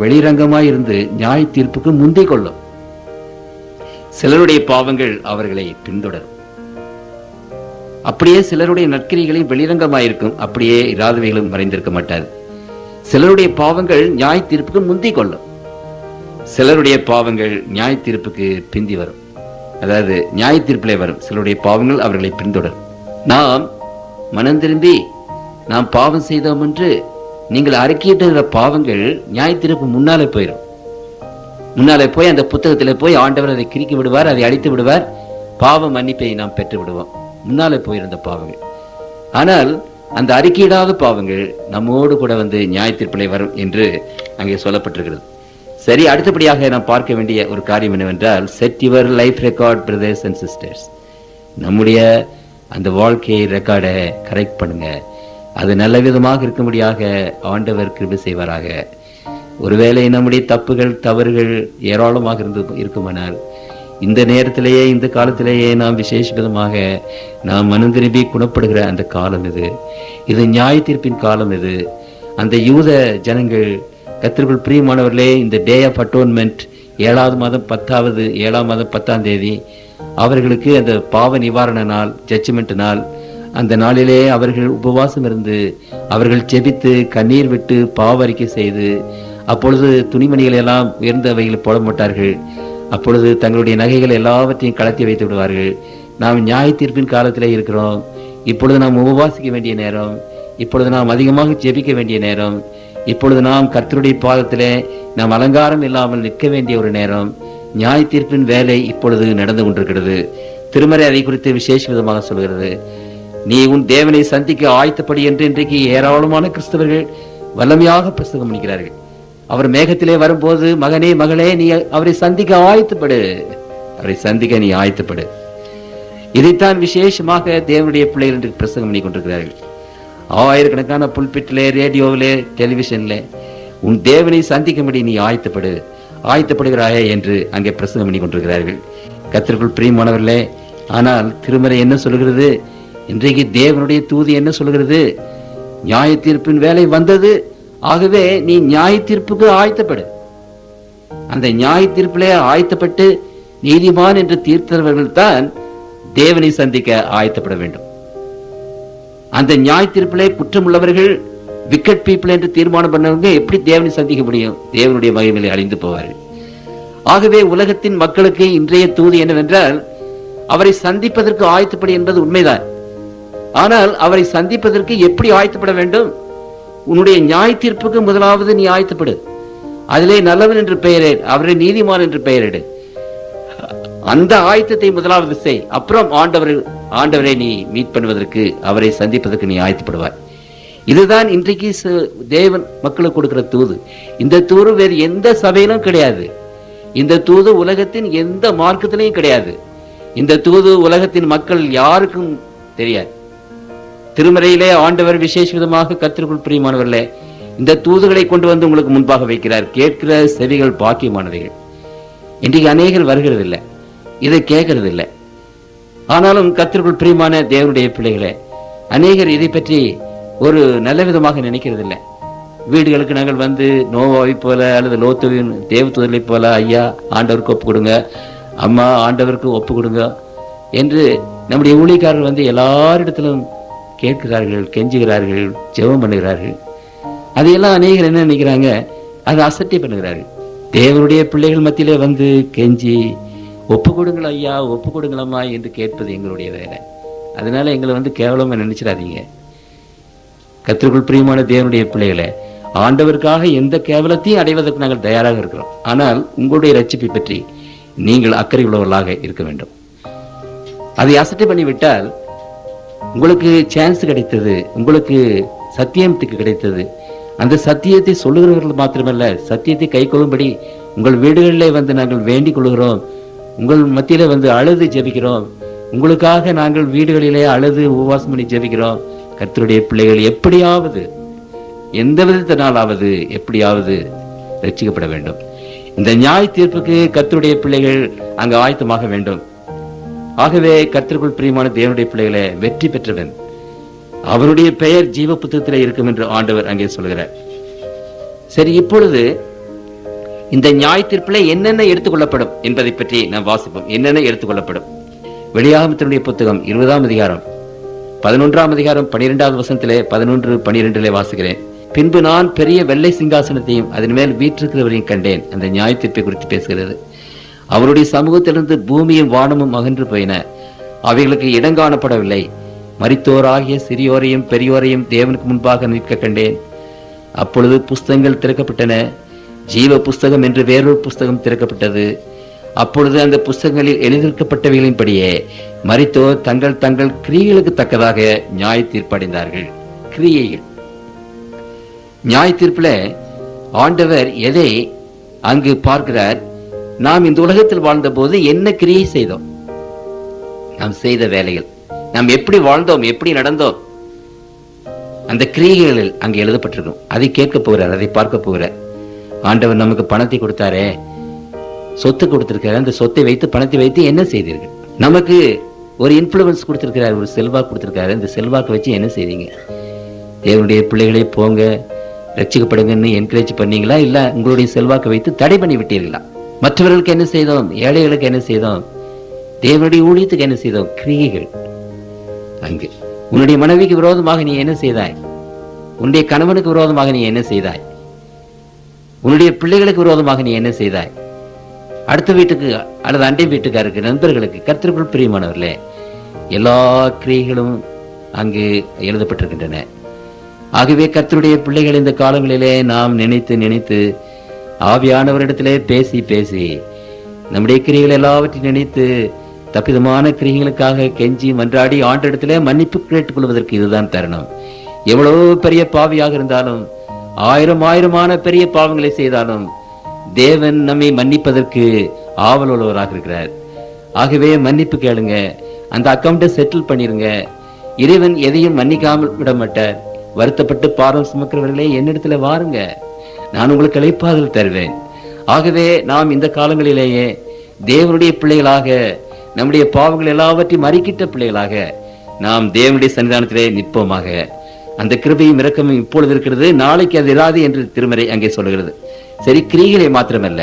A: வெளிரங்கமாய் இருந்து நியாய தீர்ப்புக்கு முந்திக் கொள்ளும். சிலருடைய பாவங்கள் அவர்களை பின்தொடரும். அப்படியே சிலருடைய நற்கிரிகளை வெளிரங்கமாயிருக்கும், அப்படியே இராதவைகளும் மறைந்திருக்க மாட்டாது. சிலருடைய பாவங்கள் நியாய தீர்ப்புக்கு முந்திக் கொள்ளும், சிலருடைய பாவங்கள் நியாய தீர்ப்புக்கு பிந்தி வரும். அதாவது நியாய தீர்ப்பிலே வரும். சிலருடைய பாவங்கள் அவர்களை பின்தொடரும். நாம் மனம் திரும்பி நாம் பாவம் செய்தோம் என்று நீங்கள் அறிக்கையிட்ட பாவங்கள் நியாய தீர்ப்பு முன்னாலே போயிடும். முன்னாலே போய் அந்த புத்தகத்தில் போய் ஆண்டவர் அதை கிறுக்கி விடுவார், அதை அழித்து விடுவார். பாவ மன்னிப்பை நாம் பெற்று விடுவோம். முன்னாலே போயிருந்த பாவங்கள். ஆனால் அந்த அறிக்கையிடாத பாவங்கள் நம்மோடு கூட வந்து நியாய தீர்ப்பிலே வரும் என்று அங்கே சொல்லப்பட்டிருக்கிறது. சரி, அடுத்தபடியாக நாம் பார்க்க வேண்டிய ஒரு காரியம் என்னவென்றால், set your life record brothers and sisters. நம்முடைய அந்த வாழ்க்கையை ரெக்கார்டை கரெக்ட் பண்ணுங்க. அது நல்ல விதமாக இருக்கும்படியாக ஆண்டவர் கிருபை செய்வாராக. ஒருவேளை நம்முடைய தப்புகள் தவறுகள் ஏராளமாக இருக்குமானால் இந்த நேரத்திலேயே இந்த காலத்திலேயே நாம் விசேஷ விதமாக நாம் மனம் திரும்பி குணப்படுகிற அந்த காலம் இது நியாய தீர்ப்பின் காலம். அந்த யூத ஜனங்கள், கர்த்தருக்குள் பிரியமானவர்களே, இந்த டே ஆஃப் அட்டோன்மெண்ட் 7ஆம் மாதம் 10ஆம் தேதி அவர்களுக்கு அந்த பாவ நிவாரண நாள், ஜட்ஜ்மெண்ட் நாள். அந்த நாளிலே அவர்கள் உபவாசம் இருந்து அவர்கள் ஜெபித்து கண்ணீர் விட்டு பாவ அறிக்கை செய்து, அப்பொழுது துணிமணிகள் எல்லாம் உயர்ந்தவைகளை போட மாட்டார்கள். அப்பொழுது தங்களுடைய நகைகள் எல்லாவற்றையும் கலத்தி வைத்து விடுவார்கள். நாம் நியாய தீர்ப்பின் காலத்திலே இருக்கிறோம். இப்பொழுது நாம் உபவாசிக்க வேண்டிய நேரம், இப்பொழுது நாம் அதிகமாக ஜெபிக்க வேண்டிய நேரம், இப்பொழுது நாம் கர்த்தருடைய பாதத்திலே நாம் அலங்காரம் இல்லாமல் நிற்க வேண்டிய ஒரு நேரம். நியாய தீர்ப்பின் வேலை இப்பொழுது நடந்து கொண்டிருக்கிறது. திருமறை அதை குறித்து விசேஷ விதமாக சொல்கிறது. நீ உன் தேவனை சந்திக்க ஆயத்தப்படி என்று இன்றைக்கு ஏராளமான கிறிஸ்தவர்கள் வல்லமையாக பிரசங்கம் பண்ணிக்கிறார்கள். அவர் மேகத்திலே வரும்போது, மகனே மகளே, நீ அவரை சந்திக்க ஆயத்தப்படு, அவரை சந்திக்க நீ ஆயத்தப்படு. இதைத்தான் விசேஷமாக தேவனுடைய பிள்ளைகள் என்று பிரசங்கம் பண்ணி கொண்டிருக்கிறார்கள். ஆயிரக்கணக்கான புல்பிட்டிலே, ரேடியோவிலே, டெலிவிஷன்ல உன் தேவனை சந்திக்கும்படி நீ ஆயத்தப்படுகிறாயே என்று அங்கே பிரசங்கம் பண்ணி கொண்டிருக்கிறார்கள். கர்த்தருக்குள் பிரியமானவர்களே, ஆனால் திருமறை என்ன சொல்கிறது? இன்றைக்கு தேவனுடைய தூது என்ன சொல்கிறது? நியாய தீர்ப்பின் வேலை வந்தது, ஆகவே நீ நியாய தீர்ப்புக்கு ஆயத்தப்படு. அந்த நியாய தீர்ப்பிலே ஆயத்தப்பட்டு நீதிமான் என்று தீர்த்தவர்கள் தான் தேவனை சந்திக்க ஆயத்தப்பட வேண்டும். அந்த நியாய தீர்ப்பிலே குற்றமுள்ளவர்கள், விக்கெட் பீப்புள் என்று தீர்மானம் பண்ணவங்க எப்படி தேவனை சந்திக்க முடியும்? தேவனுடைய மகிமையிலே அழிந்து போவார்கள். ஆகவே உலகத்தின் மக்களுக்கு இன்றைய தூது என்னவென்றால், அவரை சந்திப்பதற்கு ஆயத்தப்படு என்பது உண்மைதான். ஆனால் அவரை சந்திப்பதற்கு எப்படி ஆயத்தப்பட வேண்டும்? உன்னுடைய நியாய தீர்ப்புக்கு முதலாவது நீ ஆயத்தப்படு. அதிலே நல்லவன் என்று பெயரிடு, அவரை நீதிமான் என்று பெயரிடு. அந்த ஆயத்தத்தை முதலாவது செய். அப்புறம் ஆண்டவரை நீ மீட் பண்ணுவதற்கு, அவரை சந்திப்பதற்கு நீ ஆயத்தப்படுவாய். இதுதான் இன்றைக்கு தேவன் மக்களுக்கு கொடுக்கிற தூது. இந்த தூது வேறு எந்த சபையிலும் கிடையாது. இந்த தூது உலகத்தின் எந்த மார்க்கத்திலையும் கிடையாது. இந்த தூது உலகத்தின் மக்கள் யாருக்கும் தெரியாது. திருமறையிலே ஆண்டவர் விசேஷ விதமாக கர்த்தருக்குள் பிரியமானவர்களே இந்த தூதுகளை கொண்டு வந்து உங்களுக்கு முன்பாக வைக்கிறார். கேட்கிற செவிகள் பாக்கியமானவைகள். இன்றைக்கு அநேகர் வருகிறது இல்லை, இதை கேட்கறது இல்லை. ஆனாலும் கர்த்தருக்குள் பிரியமான தேவனுடைய பிள்ளைகளே, அநேகர் இதை பற்றி ஒரு நல்ல விதமாக நினைக்கிறது இல்லை. வீடுகளுக்கு நாங்கள் வந்து நோவாவை போல அல்லது லோத்துவின் தேவதூதரை போல, ஐயா ஆண்டவருக்கு ஒப்பு கொடுங்க, அம்மா ஆண்டவருக்கு ஒப்பு கொடுங்க என்று நம்முடைய ஊழியக்காரர்கள் வந்து எல்லாரிடத்திலும் கேட்கிறார்கள், கெஞ்சுகிறார்கள், ஜெபம் பண்ணுகிறார்கள். அதையெல்லாம் அநேகர் என்ன நினைக்கிறாங்க, அதை அசட்டை பண்ணுகிறார்கள். தேவனுடைய பிள்ளைகள் மத்தியிலே வந்து கெஞ்சி ஒப்பு கொடுங்கள் ஐயா, ஒப்பு கொடுங்களம்மா என்று கேட்பது எங்களுடைய வேலை. அதனால எங்களை வந்து கேவலமா நினைச்சிடாதீங்க. கர்த்தருக்குள் பிரியமான தேவனுடைய பிள்ளைகளை, ஆண்டவருக்காக எந்த கேவலத்தையும் அடைவதற்கு நாங்கள் தயாராக இருக்கிறோம். ஆனால் உங்களுடைய ரட்சிப்பை பற்றி நீங்கள் அக்கறை உள்ளவர்களாக இருக்க வேண்டும். அதை அசட்டை பண்ணிவிட்டால் உங்களுக்கு சான்ஸ் கிடைத்தது, உங்களுக்கு சத்தியத்துக்கு கிடைத்தது. அந்த சத்தியத்தை சொல்லுகிறவர்கள் மாத்திரமல்ல, சத்தியத்தை கை கொள்ளும்படி உங்கள் வீடுகளிலே வந்து நாங்கள் வேண்டிக் கொள்கிறோம். உங்கள் மத்தியில வந்து அழுது ஜெபிக்கிறோம். உங்களுக்காக நாங்கள் வீடுகளிலே அழுது உபவாசம் பண்ணி ஜெபிக்கிறோம். கர்த்தருடைய பிள்ளைகள் எப்படியாவது எந்த விதத்தினாலாவது எப்படியாவது ரட்சிக்கப்பட வேண்டும். இந்த நியாய தீர்ப்புக்கு கர்த்தருடைய பிள்ளைகள் அங்கு ஆயத்தமாக வேண்டும். ஆகவே கர்த்தருக்குள் பிரியமான தேவனுடைய பிள்ளைகளை, வெற்றி பெற்றவன் அவருடைய பெயர் ஜீவ புத்தகத்திலே இருக்கும் என்று ஆண்டவர் அங்கே சொல்கிறார். சரி, இப்பொழுது இந்த நியாய தீர்ப்பிலே என்னென்ன எடுத்துக்கொள்ளப்படும் என்பதை பற்றி நாம் வாசிப்போம். என்னென்ன எடுத்துக்கொள்ளப்படும்? வெளியாகமத்தினுடைய புத்தகம் 20ஆம் அதிகாரம் 11ஆம் அதிகாரம் 12வது வசனத்திலே 11-12 வாசிக்கிறேன். பின்பு நான் பெரிய வெள்ளை சிங்காசனத்தையும் அதன் மேல் வீற்றிருக்கிறவரையும் கண்டேன். அந்த நியாய தீர்ப்பை குறித்து பேசுகிறது. அவருடைய சமூகத்திலிருந்து பூமியும் வானமும் அகன்று போயின, அவைகளுக்கு இடம் காணப்படவில்லை. மரித்தோராகிய சிறியோரையும் பெரியோரையும் தேவனுக்கு முன்பாக நிற்க கண்டேன். அப்பொழுது புஸ்தகங்கள் திறக்கப்பட்டன. ஜீவ புஸ்தகம் என்று வேறொரு புஸ்தகம் திறக்கப்பட்டது. அப்பொழுது அந்த புஸ்தகங்களில் எழுதியிருக்கப்பட்டவைகளின்படியே மரித்தோர் தங்கள் தங்கள் கிரியைகளுக்கு தக்கதாக நியாய தீர்ப்படைந்தார்கள். கிரியைகள். நியாய தீர்ப்புல ஆண்டவர் எதை அங்கு பார்க்கிறார்? நாம் இந்த உலகத்தில் வாழ்ந்த போது என்ன கிரியை செய்தோம், நாம் செய்த வேலைகள், நாம் எப்படி வாழ்ந்தோம், எப்படி நடந்தோம், அந்த கிரியைகளில் அங்கு எழுதப்பட்டிருக்கும். அதை கேட்க போகிறார், அதை பார்க்க போகிறார். ஆண்டவர் நமக்கு பணத்தை கொடுத்தாரே, சொத்து கொடுத்திருக்காரு. அந்த சொத்தை வைத்து, பணத்தை வைத்து என்ன செய்தீர்கள்? நமக்கு ஒரு இன்ஃப்ளூயன்ஸ் கொடுத்திருக்கிறார், ஒரு செல்வாக்கு கொடுத்திருக்காரு. இந்த செல்வாக்கு வச்சு என்ன செய்தீங்க? தேவனுடைய பிள்ளைகளே போங்க, ரட்சிக்கப்படுங்கன்னு என்கரேஜ் பண்ணீங்களா? இல்ல உங்களுடைய செல்வாக்கை வைத்து தடை பண்ணி விட்டீர்களா? மற்றவர்களுக்கு என்ன செய்தோம்? ஏழைகளுக்கு என்ன செய்தோம்? தேவனுடைய ஊழியத்துக்கு என்ன செய்தோம்? கிரியைகள். அங்கு உன்னுடைய மனைவிக்கு விரோதமாக நீ என்ன செய்தாய்? உன்னுடைய கணவனுக்கு விரோதமாக நீ என்ன செய்தாய்? உன்னுடைய பிள்ளைகளுக்கு விரோதமாக நீ என்ன செய்தாய்? அடுத்த வீட்டுக்கு அல்லது அண்டை வீட்டுக்காருக்கு, நண்பர்களுக்கு, கர்த்தருக்குள் பிரியமானவர்களே, எல்லா கிரியைகளும் அங்கு எழுதப்பட்டிருக்கின்றன. ஆகவே கர்த்தருடைய பிள்ளைகள் இந்த காலங்களிலே நாம் நினைத்து நினைத்து ஆவியானவரிடத்திலே பேசி பேசி நம்முடைய கிரிகள் எல்லாவற்றையும் நினைத்து தப்பிதமான கிரிகளுக்காக கெஞ்சி மன்றாடி ஆண்டவரிடத்திலே மன்னிப்பு கேட்டுக்கொள்வதற்கு இதுதான் தருணம். எவ்வளவு பெரிய பாவியாக இருந்தாலும், ஆயிரமான பெரிய பாவங்களை செய்தாலும் தேவன் நம்மை மன்னிப்பதற்கு ஆவல் உள்ளவராக இருக்கிறார். ஆகவே மன்னிப்பு கேளுங்க, அந்த அக்கௌண்ட்டை செட்டில் பண்ணிருங்க. இறைவன் எதையும் மன்னிக்காமல் விட மாட்டார். வருத்தப்பட்டு பாரம் சுமக்கிறவர்களே, என்னிடத்துல வாருங்க, நான் உங்களுக்கு இளைப்பாறுதல் தருவேன். ஆகவே நாம் இந்த காலங்களிலேயே தேவனுடைய பிள்ளைகளாக, நம்முடைய பாவங்கள் எல்லாவற்றையும் அறிக்கிட்ட பிள்ளைகளாக நாம் தேவனுடைய சன்னிதானத்திலே நிற்போமாக. அந்த கிருபையும் இரக்கமும் இப்பொழுது இருக்கிறது, நாளைக்கு அது இராது என்று திருமறை அங்கே சொல்லுகிறது. சரி, கிரிகளை மாத்திரமல்ல,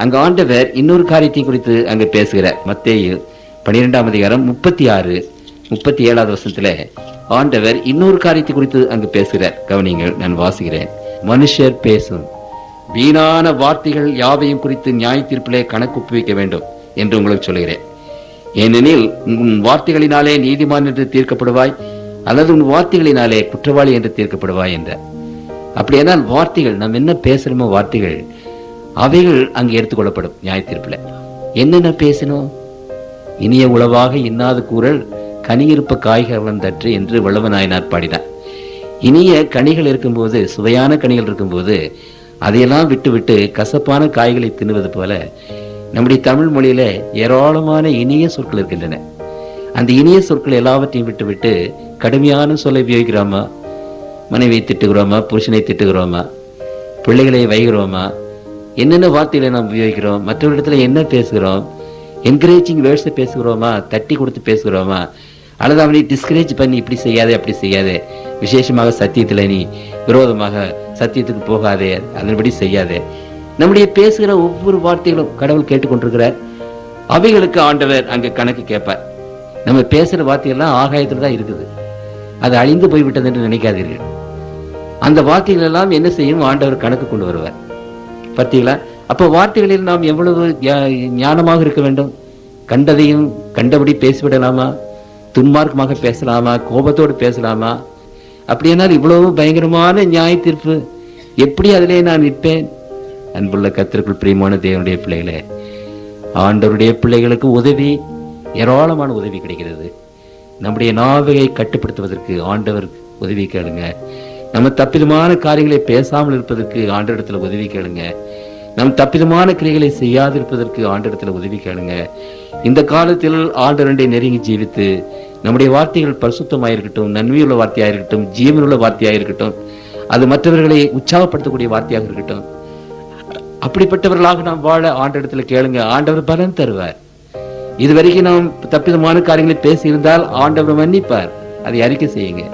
A: அங்கு ஆண்டவர் இன்னொரு காரியத்தை குறித்து அங்கு பேசுகிறார். மத்தேயு 12ஆம் அதிகாரம் 36-37 வசனத்திலே ஆண்டவர் இன்னொரு காரியத்தை குறித்து அங்கு பேசுகிறார். கவனிங்கள், நான் வாசிக்கிறேன். மனுஷர் பேசும் வீணான வார்த்தைகள் யாவையும் குறித்து நியாய தீர்ப்பிலே கணக்கு ஒப்புவிக்க வேண்டும் என்று உங்களுக்கு சொல்கிறேன். ஏனெனில் உன் வார்த்தைகளினாலே நீதிமான் என்று தீர்க்கப்படுவாய், அல்லது உன் வார்த்தைகளினாலே குற்றவாளி என்று தீர்க்கப்படுவாய் என்ற. அப்படியானால் வார்த்தைகள், நாம் என்ன பேசுறோமோ வார்த்தைகள், அவைகள் அங்கு எடுத்துக்கொள்ளப்படும். நியாய தீர்ப்புல என்னென்ன பேசணும்? இனிய உளவாக இன்னாத கூறல் கனியிருப்ப காய்கவன் தற்று என்று வள்ளுவ நாயனார் பாடினார். இனிய கனிகள் இருக்கும்போது, சுவையான கனிகள் இருக்கும்போது அதையெல்லாம் விட்டு விட்டு கசப்பான காய்களை தின்னுவது போல நம்முடைய தமிழ் மொழியில ஏராளமான இனிய சொற்கள் இருக்கின்றன. அந்த இனிய சொற்கள் எல்லாவற்றையும் விட்டு விட்டு கடுமையான சொல்லை உபயோகிக்கிறோமா? மனைவியை திட்டுகிறோமா? புருஷனை திட்டுகிறோமா? பிள்ளைகளை வைகிறோமா? என்னென்ன வார்த்தைகளை நாம் உபயோகிக்கிறோம்? மற்றவரிடத்துல என்ன பேசுகிறோம்? என்கரேஜிங் வேர்ட்ஸை பேசுகிறோமா? தட்டி கொடுத்து பேசுகிறோமா? அல்லது அவனை டிஸ்கரேஜ் பண்ணி இப்படி செய்யாதே அப்படி செய்யாதே, விசேஷமாக சத்தியத்துல நீ விரோதமாக சத்தியத்துக்கு போகாதே, அதன்படி செய்யாதே, நம்முடைய பேசுகிற ஒவ்வொரு வார்த்தைகளும் கடவுள் கேட்டுக்கொண்டிருக்கிறார். அவைகளுக்கு ஆண்டவர் அங்க கணக்கு கேட்பார். நம்ம பேசுற வார்த்தைகள்லாம் ஆகாயத்துல தான் இருக்குது, அது அழிந்து போய்விட்டது என்று நினைக்காதீர்கள். அந்த வார்த்தைகள் எல்லாம் என்ன செய்யும்? ஆண்டவர் கணக்கு கொண்டு வருவார். பார்த்தீங்களா? அப்போ வார்த்தைகளில் நாம் எவ்வளவு ஞானமாக இருக்க வேண்டும். கண்டதையும் கண்டபடி பேசிவிடலாமா? துன்மார்க்கமாக பேசலாமா? கோபத்தோடு பேசலாமா? அப்படியானால் இவ்வளவு பயங்கரமான நியாய தீர்ப்பு எப்படி அதிலே நான் நிற்பேன்? அன்புள்ள கர்த்தருக்குள் பிரியமான தேவனுடைய பிள்ளைகளே, ஆண்டவருடைய பிள்ளைகளுக்கு உதவி, ஏராளமான உதவி கிடைக்கிறது. நம்முடைய நாவை கட்டுப்படுத்துவதற்கு ஆண்டவர் உதவி கேளுங்க. நம்ம தப்பிதமான காரியங்களை பேசாமல் இருப்பதற்கு ஆண்டவரிடத்துல உதவி கேளுங்க. நம் தப்பிதமான கிரியைகளை செய்யாதிருப்பதற்கு ஆண்டவரிடத்துல உதவி கேளுங்க. இந்த காலத்தில் ஆண்டவரை நெருங்கி ஜீவித்து நம்முடைய வார்த்தைகள் பரிசுத்தமாயிருக்கட்டும், நன்மையுள்ள வார்த்தையாயிருக்கட்டும், ஜீவனுள்ள வார்த்தையாயிருக்கட்டும், அது மற்றவர்களை உற்சாகப்படுத்தக்கூடிய வார்த்தையாக இருக்கட்டும், அப்படிப்பட்டவர்களாக நாம் வாழ ஆண்டவரிடத்துல கேளுங்க. ஆண்டவர் பலன் தருவார். இதுவரைக்கும் நாம் தப்பிதமான காரியங்களை பேசியிருந்தால் ஆண்டவர் மன்னிப்பார். அதை அறிக்கை செய்யுங்க.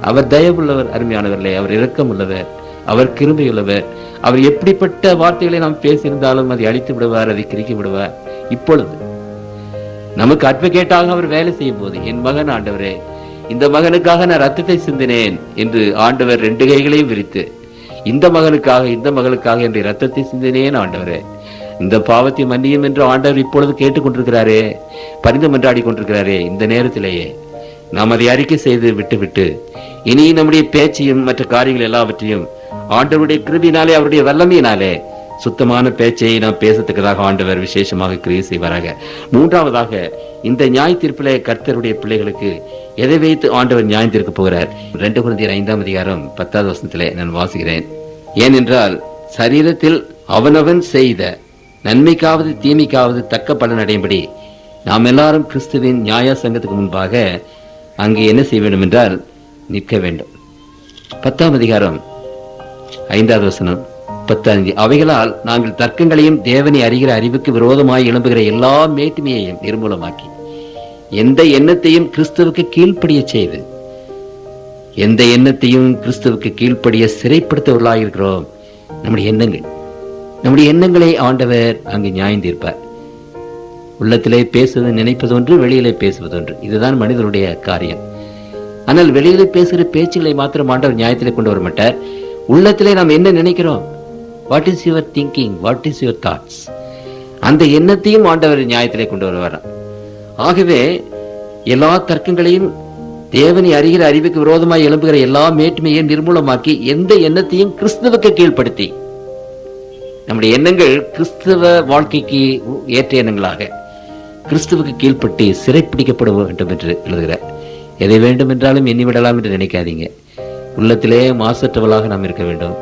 A: அவர் தயவுள்ளவர். அருமையானவர்களே, அவர் இரக்கம் உள்ளவர், அவர் கிருபையுள்ளவர். அவர் எப்படிப்பட்ட வார்த்தைகளை நாம் பேசியிருந்தாலும் அதை அழித்து விடுவார், அதை கிறுக்கி விடுவார். இப்பொழுது நமக்கு அட்வொகேட்டாக அவர் வேலை செய்யும் போது, என் மகன் ஆண்டவரே, இந்த மகனுக்காக நான் ரத்தத்தை சிந்தினேன் என்று ஆண்டவர் 2 கைகளையும் விரித்து, இந்த மகனுக்காக இந்த மகளுக்காக என்று ரத்தத்தை சிந்தினேன் ஆண்டவரே, இந்த பாவத்தை மன்னியும் என்று ஆண்டவர் இப்பொழுது கேட்டுக்கொண்டிருக்கிறாரே, பரிந்து மன்றாடி கொண்டிருக்கிறாரே. இந்த நேரத்திலேயே நாம் அதை அறிக்கை செய்து விட்டு இனி நம்முடைய பேச்சையும் மற்ற காரியங்கள் எல்லாவற்றையும் ஆண்டவருடைய கிருபையினாலே, அவருடைய வல்லமையினாலே சுத்தமான பேச்சை நாம் பேசத்தக்கதாக ஆண்டவர் விசேஷமாக கிரியை செய்வாராக. 3ஆவதாக, இந்த நியாய தீர்ப்பிலே கர்த்தருடைய பிள்ளைகளுக்கு எதை வைத்து ஆண்டவர் நியாயம் தீர்க்க போகிறார்? 2 கொரிந்தியர் 5ஆம் அதிகாரம் 10வது வசனத்திலே நான் வாசிக்கிறேன். ஏனென்றால் சரீரத்தில் அவனவன் செய்த நன்மைக்காவது தீமைக்காவது தக்க பலன் அடையும்படி நாம் எல்லாரும் கிறிஸ்துவின் நியாய சங்கத்துக்கு முன்பாக அங்கே என்ன செய்ய வேண்டும் என்றால் நிற்க வேண்டும். 10ஆம் அதிகாரம் 5வது வசனம் 15. அவைகளால் நாங்கள் தர்க்கங்களையும் தேவனை அறிகிற அறிவுக்கு விரோதமாய் எழும்புகிற எல்லா மேட்டுமையையும் நிர்மூலமாக்கி எந்த எண்ணத்தையும் கிறிஸ்துவுக்கு கீழ்ப்படிய செய்து, எந்த எண்ணத்தையும் கிறிஸ்துவுக்கு கீழ்ப்படிய சிறைப்படுத்தவர்களாக இருக்கிறோம். நம்முடைய எண்ணங்களை ஆண்டவர் அங்கு நியாயம் தீர்ப்பார். உள்ளத்திலே பேசுவது நினைப்பது ஒன்று, வெளியிலே பேசுவது ஒன்று. இதுதான் மனிதனுடைய காரியம். ஆனால் வெளியிலே பேசுகிற பேச்சுகளை மாத்திரம் ஆண்டவர் நியாயத்திலே கொண்டு வர மாட்டார். உள்ளத்திலே நாம் என்ன நினைக்கிறோம், what is your thinking, what is your thoughts, அந்த எண்ணத்தையும் ஆண்டவர் நியாயத்திலே கொண்டு வருவார். ஆகவே எல்லா தர்க்கங்களையும் தேவனை அறிகிற அறிவுக்கு விரோதமாய் எழும்புகிற எல்லா மேட்டுமையை நிர்மூலமாக்கி எந்த எண்ணத்தையும் கிறிஸ்துவுக்கு கீழ்ப்படுத்தி, நம்முடைய எண்ணங்கள் கிறிஸ்துவ வாழ்க்கைக்கு ஏற்ற எண்ணங்களாக கிறிஸ்துவுக்கு கீழ்ப்பட்டு சிறைப்பிடிக்கப்பட வேண்டும் என்று எழுதுகிறார். எதை வேண்டும் என்றாலும் எண்ணிவிடலாம் என்று நினைக்காதீங்க. உள்ளத்திலே மாசற்றவளாக நாம் இருக்க வேண்டும்.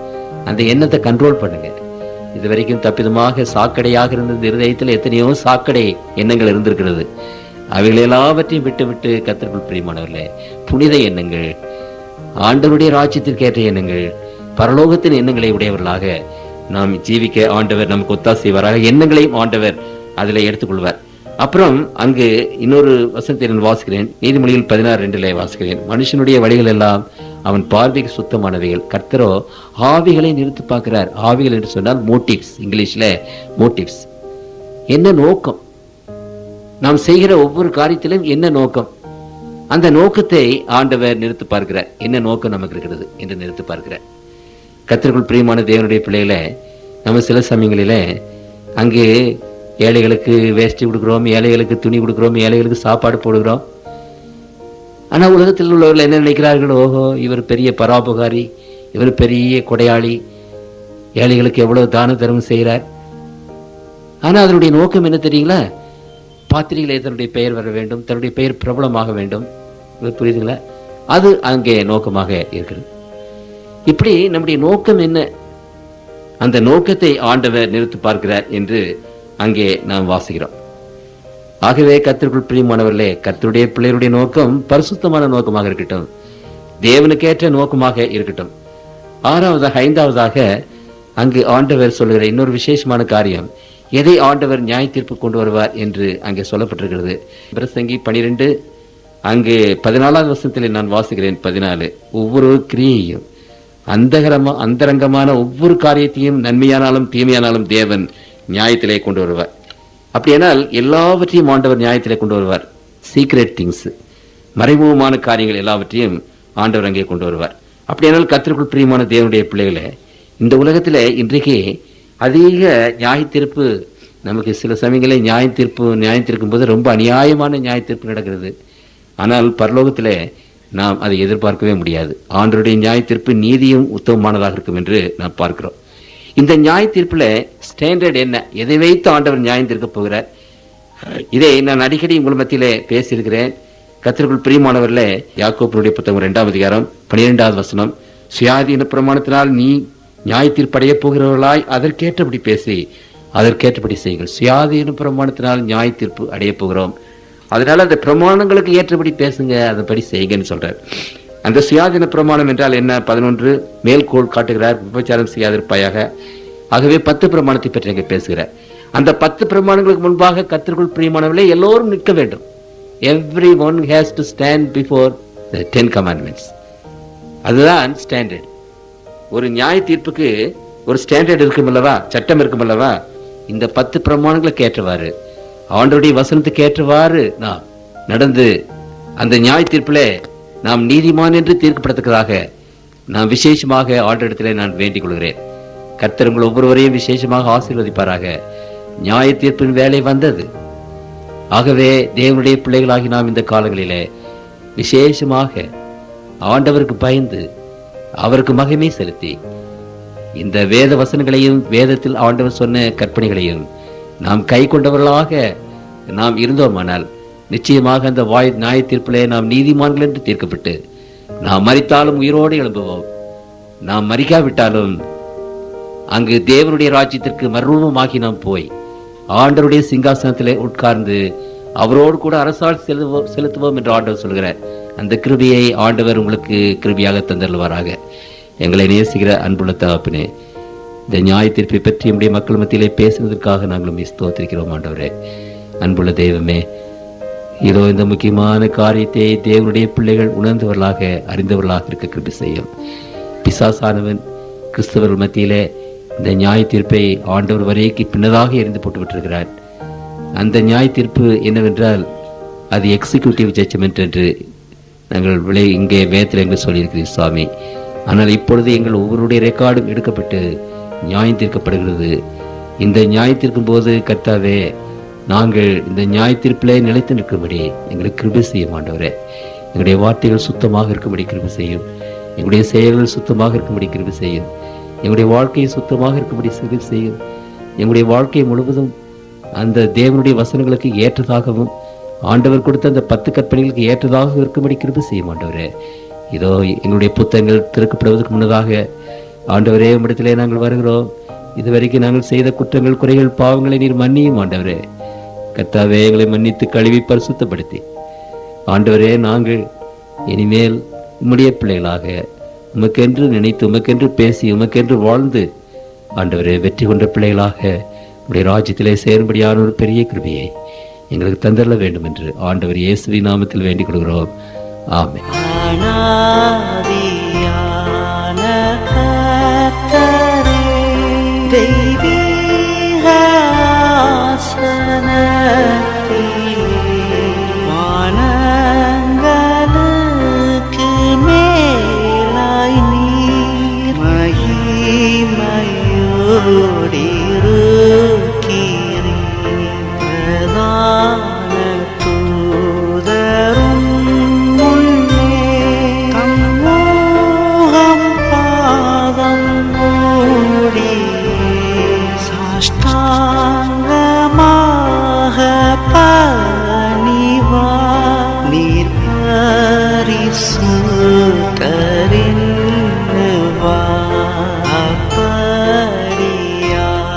A: அந்த எண்ணத்தை கண்ட்ரோல் பண்ணுங்க. இதுவரைக்கும் தப்பிதமாக சாக்கடையாக இருந்த இருதயத்தில் எத்தனையோ சாக்கடை எண்ணங்கள் இருந்திருக்கிறது. அவைகள் எல்லாவற்றையும் விட்டு கர்த்தருக்குள் பிரியமானவர்களே, புனித எண்ணங்கள், ஆண்டவருடைய ராஜ்யத்திற்கு ஏற்ற எண்ணங்கள், பரலோகத்தின் எண்ணங்களை உடையவர்களாக நாம் ஜீவிக்க ஆண்டவர் நமக்கு ஒத்தாசை செய்வாராக. எண்ணங்களையும் ஆண்டவர் அதில் எடுத்துக்கொள்வார். அப்புறம் அங்கு இன்னொரு வசனத்தை நான் வாசிக்கிறேன். நீதிமொழிகள் 16:2 வாசிக்கிறேன். மனுஷனுடைய வழிகள் எல்லாம் அவன் பார்வைக்கு சுத்தமானவைகள், கர்த்தரோ ஆவிகளை நிறுத்தி பார்க்கிறார். ஆவிகள் என்று சொன்னால் மோட்டிவ்ஸ், இங்கிலீஷ்ல மோட்டிவ்ஸ். என்ன நோக்கம், நாம் செய்கிற ஒவ்வொரு காரியத்திலும் என்ன நோக்கம், அந்த நோக்கத்தை ஆண்டவர் நிறுத்தி பார்க்கிறார். என்ன நோக்கம் நமக்கு இருக்கிறது என்று நிறுத்தி பார்க்கிறார். கர்த்தருக்குள் பிரியமான தேவனுடைய பிள்ளைகளை, நம்ம சில சமயங்களில அங்கு ஏழைகளுக்கு வேஷ்டி கொடுக்குறோம், ஏழைகளுக்கு துணி கொடுக்குறோம், ஏழைகளுக்கு சாப்பாடு போடுகிறோம். ஆனா உலகத்தில் உள்ளவர்கள் என்ன நினைக்கிறார்கள், ஓஹோ இவர் பெரிய பராபகாரி, இவர் பெரிய கொடையாளி, ஏழைகளுக்கு எவ்வளவு தான தர்மம் செய்கிறார். ஆனா அதனுடைய நோக்கம் என்ன தெரியுங்களா? பாத்திரிகளே தன்னுடைய பெயர் வர வேண்டும், தன்னுடைய பெயர் பிரபலமாக வேண்டும். புரியுதுங்களா? அது அங்கே நோக்கமாக இருக்கிறது. இப்படி நம்முடைய நோக்கம் என்ன, அந்த நோக்கத்தை ஆண்டவர் நிறுத்தி பார்க்கிறார் என்று அங்கே நாம் வாசிக்கிறோம். ஆகவே கர்த்தருக்குள் பிரியமானவர்களே, கர்த்தருடைய பிள்ளைகளுடைய நோக்கம் பரிசுத்தமான நோக்கமாக இருக்கட்டும், தேவனுக்கேற்ற நோக்கமாக இருக்கட்டும். ஐந்தாவதாக அங்கு ஆண்டவர் சொல்லுகிற இன்னொரு விசேஷமான காரியம், எதை ஆண்டவர் நியாய தீர்ப்பு கொண்டு வருவார் என்று அங்கே சொல்லப்பட்டிருக்கிறது. பிரசங்கி 12 அங்கு 14வது வசனத்தில் நான் வாசிக்கிறேன். 14, ஒவ்வொரு கிரியையும் அந்தரங்கமான ஒவ்வொரு காரியத்தையும் நன்மையானாலும் தீமையானாலும் தேவன் நியாயத்திலே கொண்டு வருவார். அப்படியானால் எல்லாவற்றையும் ஆண்டவர் நியாயத்திலே கொண்டு வருவார். சீக்ரெட் திங்ஸ், மறைமுகமான காரியங்கள் எல்லாவற்றையும் ஆண்டவர் அங்கே கொண்டு வருவார். அப்படியானால் கர்த்தருக்குள் பிரியமான தேவனுடைய பிள்ளைகளே, இந்த உலகத்தில் இன்றைக்கு அதிக நியாய தீர்ப்பு, நமக்கு சில சமயங்களில் நியாய தீர்க்கும் போது ரொம்ப அநியாயமான நியாய தீர்ப்பு நடக்கிறது. ஆனால் பரலோகத்தில் நாம் அதை எதிர்பார்க்கவே முடியாது. ஆண்டவருடைய நியாய தீர்ப்பு நீதியும் உத்தமமானதாக இருக்கும் என்று நாம் பார்க்கிறோம். இந்த நியாய தீர்ப்புல ஸ்டாண்டர்ட் என்ன, எதை வைத்து ஆண்டவர் நியாயம் தீர்க்க போகிறார், இதை நான் அடிக்கடி உங்கள் மத்தியிலே பேசியிருக்கிறேன். கர்த்தருக்குள் பிரியமானவர்களே, யாக்கோபினுடைய புத்தகம் 2ஆம் அதிகாரம் 12வது வசனம், சுயாதீன பிரமாணத்தினால் நீ நியாய தீர்ப்படைய போகிறவர்களாய் அதற்கேற்றபடி பேசி அதற்கேற்றபடி செய்யுங்கள். சுயாதீன பிரமாணத்தினால் நியாய தீர்ப்பு அடைய போகிறோம், அதனால அந்த பிரமாணங்களுக்கு ஏற்றபடி பேசுங்க, அதன்படி செய்யுங்கன்னு சொல்றார். அந்த சுயாதீன பிரமாணம் என்றால் என்ன? 11 மேல்கோள் காட்டுகிறார், விபச்சாரம் செய்யாதிருப்பாயாக. ஆகவே 10 பிரமாணத்தை பற்றி அங்கே பேசுகிறார். அந்த 10 பிரமாணங்களுக்கு முன்பாக கர்த்தருக்குள் பிரியமானவர்களே எல்லோரும் நிற்க வேண்டும். Everyone has to stand before the 10 commandments. அதுதான் ஸ்டாண்டர்ட். ஒரு நியாய தீர்ப்புக்கு ஒரு ஸ்டாண்டர்ட் இருக்கும் அல்லவா, சட்டம் இருக்கும் அல்லவா. இந்த 10 பிரமாணங்களுக்கு ஏற்றவாறு, ஆண்டவருடைய வசனத்துக்கு ஏற்றவாறு நாம் நடந்து அந்த நியாய தீர்ப்பிலே நாம் நீதிமான் என்று தீர்க்கப்படத்தக்கதாக நாம் விசேஷமாக ஆண்டவரிடத்திலே நான் வேண்டிக் கொள்கிறேன். கர்த்தர் உங்கள் ஒவ்வொருவரையும் விசேஷமாக ஆசீர்வதிப்பாராக. நியாய தீர்ப்பின் வேலை வந்தது. ஆகவே தேவனுடைய பிள்ளைகளாகி நாம் இந்த காலங்களிலே விசேஷமாக ஆண்டவருக்கு பயந்து அவருக்கு மகிமை செலுத்தி இந்த வேத வசனங்களையும் வேதத்தில் ஆண்டவர் சொன்ன கற்பனைகளையும் நாம் கை கொண்டவர்களாக நாம் இருந்தோமானால் நிச்சயமாக அந்த நியாய தீர்ப்பிலே நாம் நீதிமான்கள் என்று தீர்க்கப்பட்டு நாம் மரித்தாலும் உயிரோடு எழும்புவோம். நாம் மரிக்காவிட்டாலும் அங்கு தேவனுடைய ராஜ்யத்திற்கு மறுரூபமாகி நாம் போய் ஆண்டவருடைய சிங்காசனத்திலே உட்கார்ந்து அவரோடு கூட அரசால் செலுத்துவோம் என்று ஆண்டவர் சொல்கிறார். அந்த கிருபையை ஆண்டவர் உங்களுக்கு கிருபையாக தந்தருள்வாராக. எங்களை நேசிக்கிற அன்புள்ள தகப்பனே, இந்த நியாய தீர்ப்பை பற்றி நம்முடைய மக்கள் மத்தியிலே பேசுவதற்காக நாங்களும் ஸ்தோத்திரிக்கிறோம். ஆண்டவரே, அன்புள்ள தெய்வமே, இதோ இந்த முக்கியமான காரியத்தை தேவனுடைய பிள்ளைகள் உணர்ந்தவர்களாக அறிந்தவர்களாக இருக்க கிருபை செய்யும். பிசாசானவன் கிறிஸ்தவர்கள் மத்தியிலே இந்த நியாய தீர்ப்பை ஆண்டவர் வரைக்கு பின்னதாக எரிந்து போட்டு விட்டிருக்கிறார். அந்த நியாய தீர்ப்பு என்னவென்றால் அது எக்ஸிக்யூட்டிவ் ஜட்ஜ்மெண்ட் என்று நாங்கள் இங்கே வேதத்தில் எங்கள் சொல்லியிருக்கிறீர் சுவாமி. ஆனால் இப்பொழுது எங்கள் ஒவ்வொருடைய ரெக்கார்டும் எடுக்கப்பட்டு நியாயம் தீர்க்கப்படுகிறது. இந்த நியாயம் தீர்க்கும் போது கர்த்தாவே, நாங்கள் இந்த நியாய தீர்ப்பிலே நிலைத்து நிற்கும்படி எங்களுக்கு கிருபை செய்யும். ஆண்டவரே, எங்களுடைய வார்த்தைகள் சுத்தமாக இருக்கும்படி கிருபை செய்யும். எங்களுடைய செயல்கள் சுத்தமாக இருக்கும்படி கிருபை செய்யும். எங்களுடைய வாழ்க்கையை சுத்தமாக இருக்கும்படி கிருபை செய்யும். எங்களுடைய வாழ்க்கை முழுவதும் அந்த தேவனுடைய வசனங்களுக்கு ஏற்றதாகவும் ஆண்டவர் கொடுத்த அந்த 10 கற்பனைகளுக்கு ஏற்றதாக இருக்கும்படி கிருபை செய்யும். ஆண்டவரே, இதோ எங்களுடைய புத்தகங்கள் திறக்கப்படுவதற்கு முன்னதாக ஆண்டவரே உம்மிடத்திலே நாங்கள் வருகிறோம். இதுவரைக்கும் நாங்கள் செய்த குற்றங்கள், குறைகள், பாவங்களை நீர் மன்னியும். ஆண்டவரே கர்த்தாவே, எங்களை மன்னித்து கழுவி பரிசுத்தப்படுத்தி ஆண்டவரே, நாங்கள் இனிமேல் உம்முடைய பிள்ளைகளாக உமக்கென்று நினைத்து உமக்கென்று பேசி உமக்கென்று வாழ்ந்து ஆண்டவரே வெற்றி கொண்ட பிள்ளைகளாக உடைய ராஜ்யத்திலே சேரும்படியான ஒரு பெரிய கிருபையை எங்களுக்கு தந்தரல வேண்டும் என்று ஆண்டவர் இயேசுவின் நாமத்தில் வேண்டிக் கொள்கிறோம். ஆமென்.
B: மூடி சாஷ்டாங்கமாக பணிவா நீர் பரிசுத்தரின்னுவா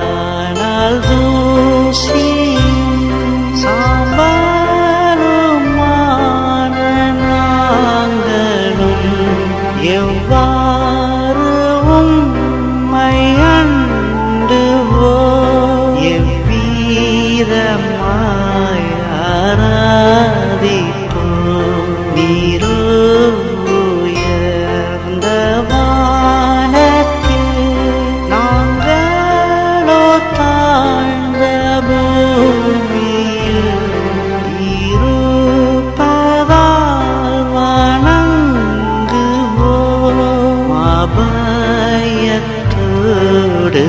B: அப்படியானால் தூசியும் சாம்பலுமான நாங்களும் எவ்வாறு உம்மை அண்டுவோம் எவ்வீரமாய் ஆராதிப்போம் நீரோ உயர்ந்த வானத்தில் நாங்களோ தாழ்ந்த பூமியில் இருப்பதால் வணங்குவோம் அபயத்தோடு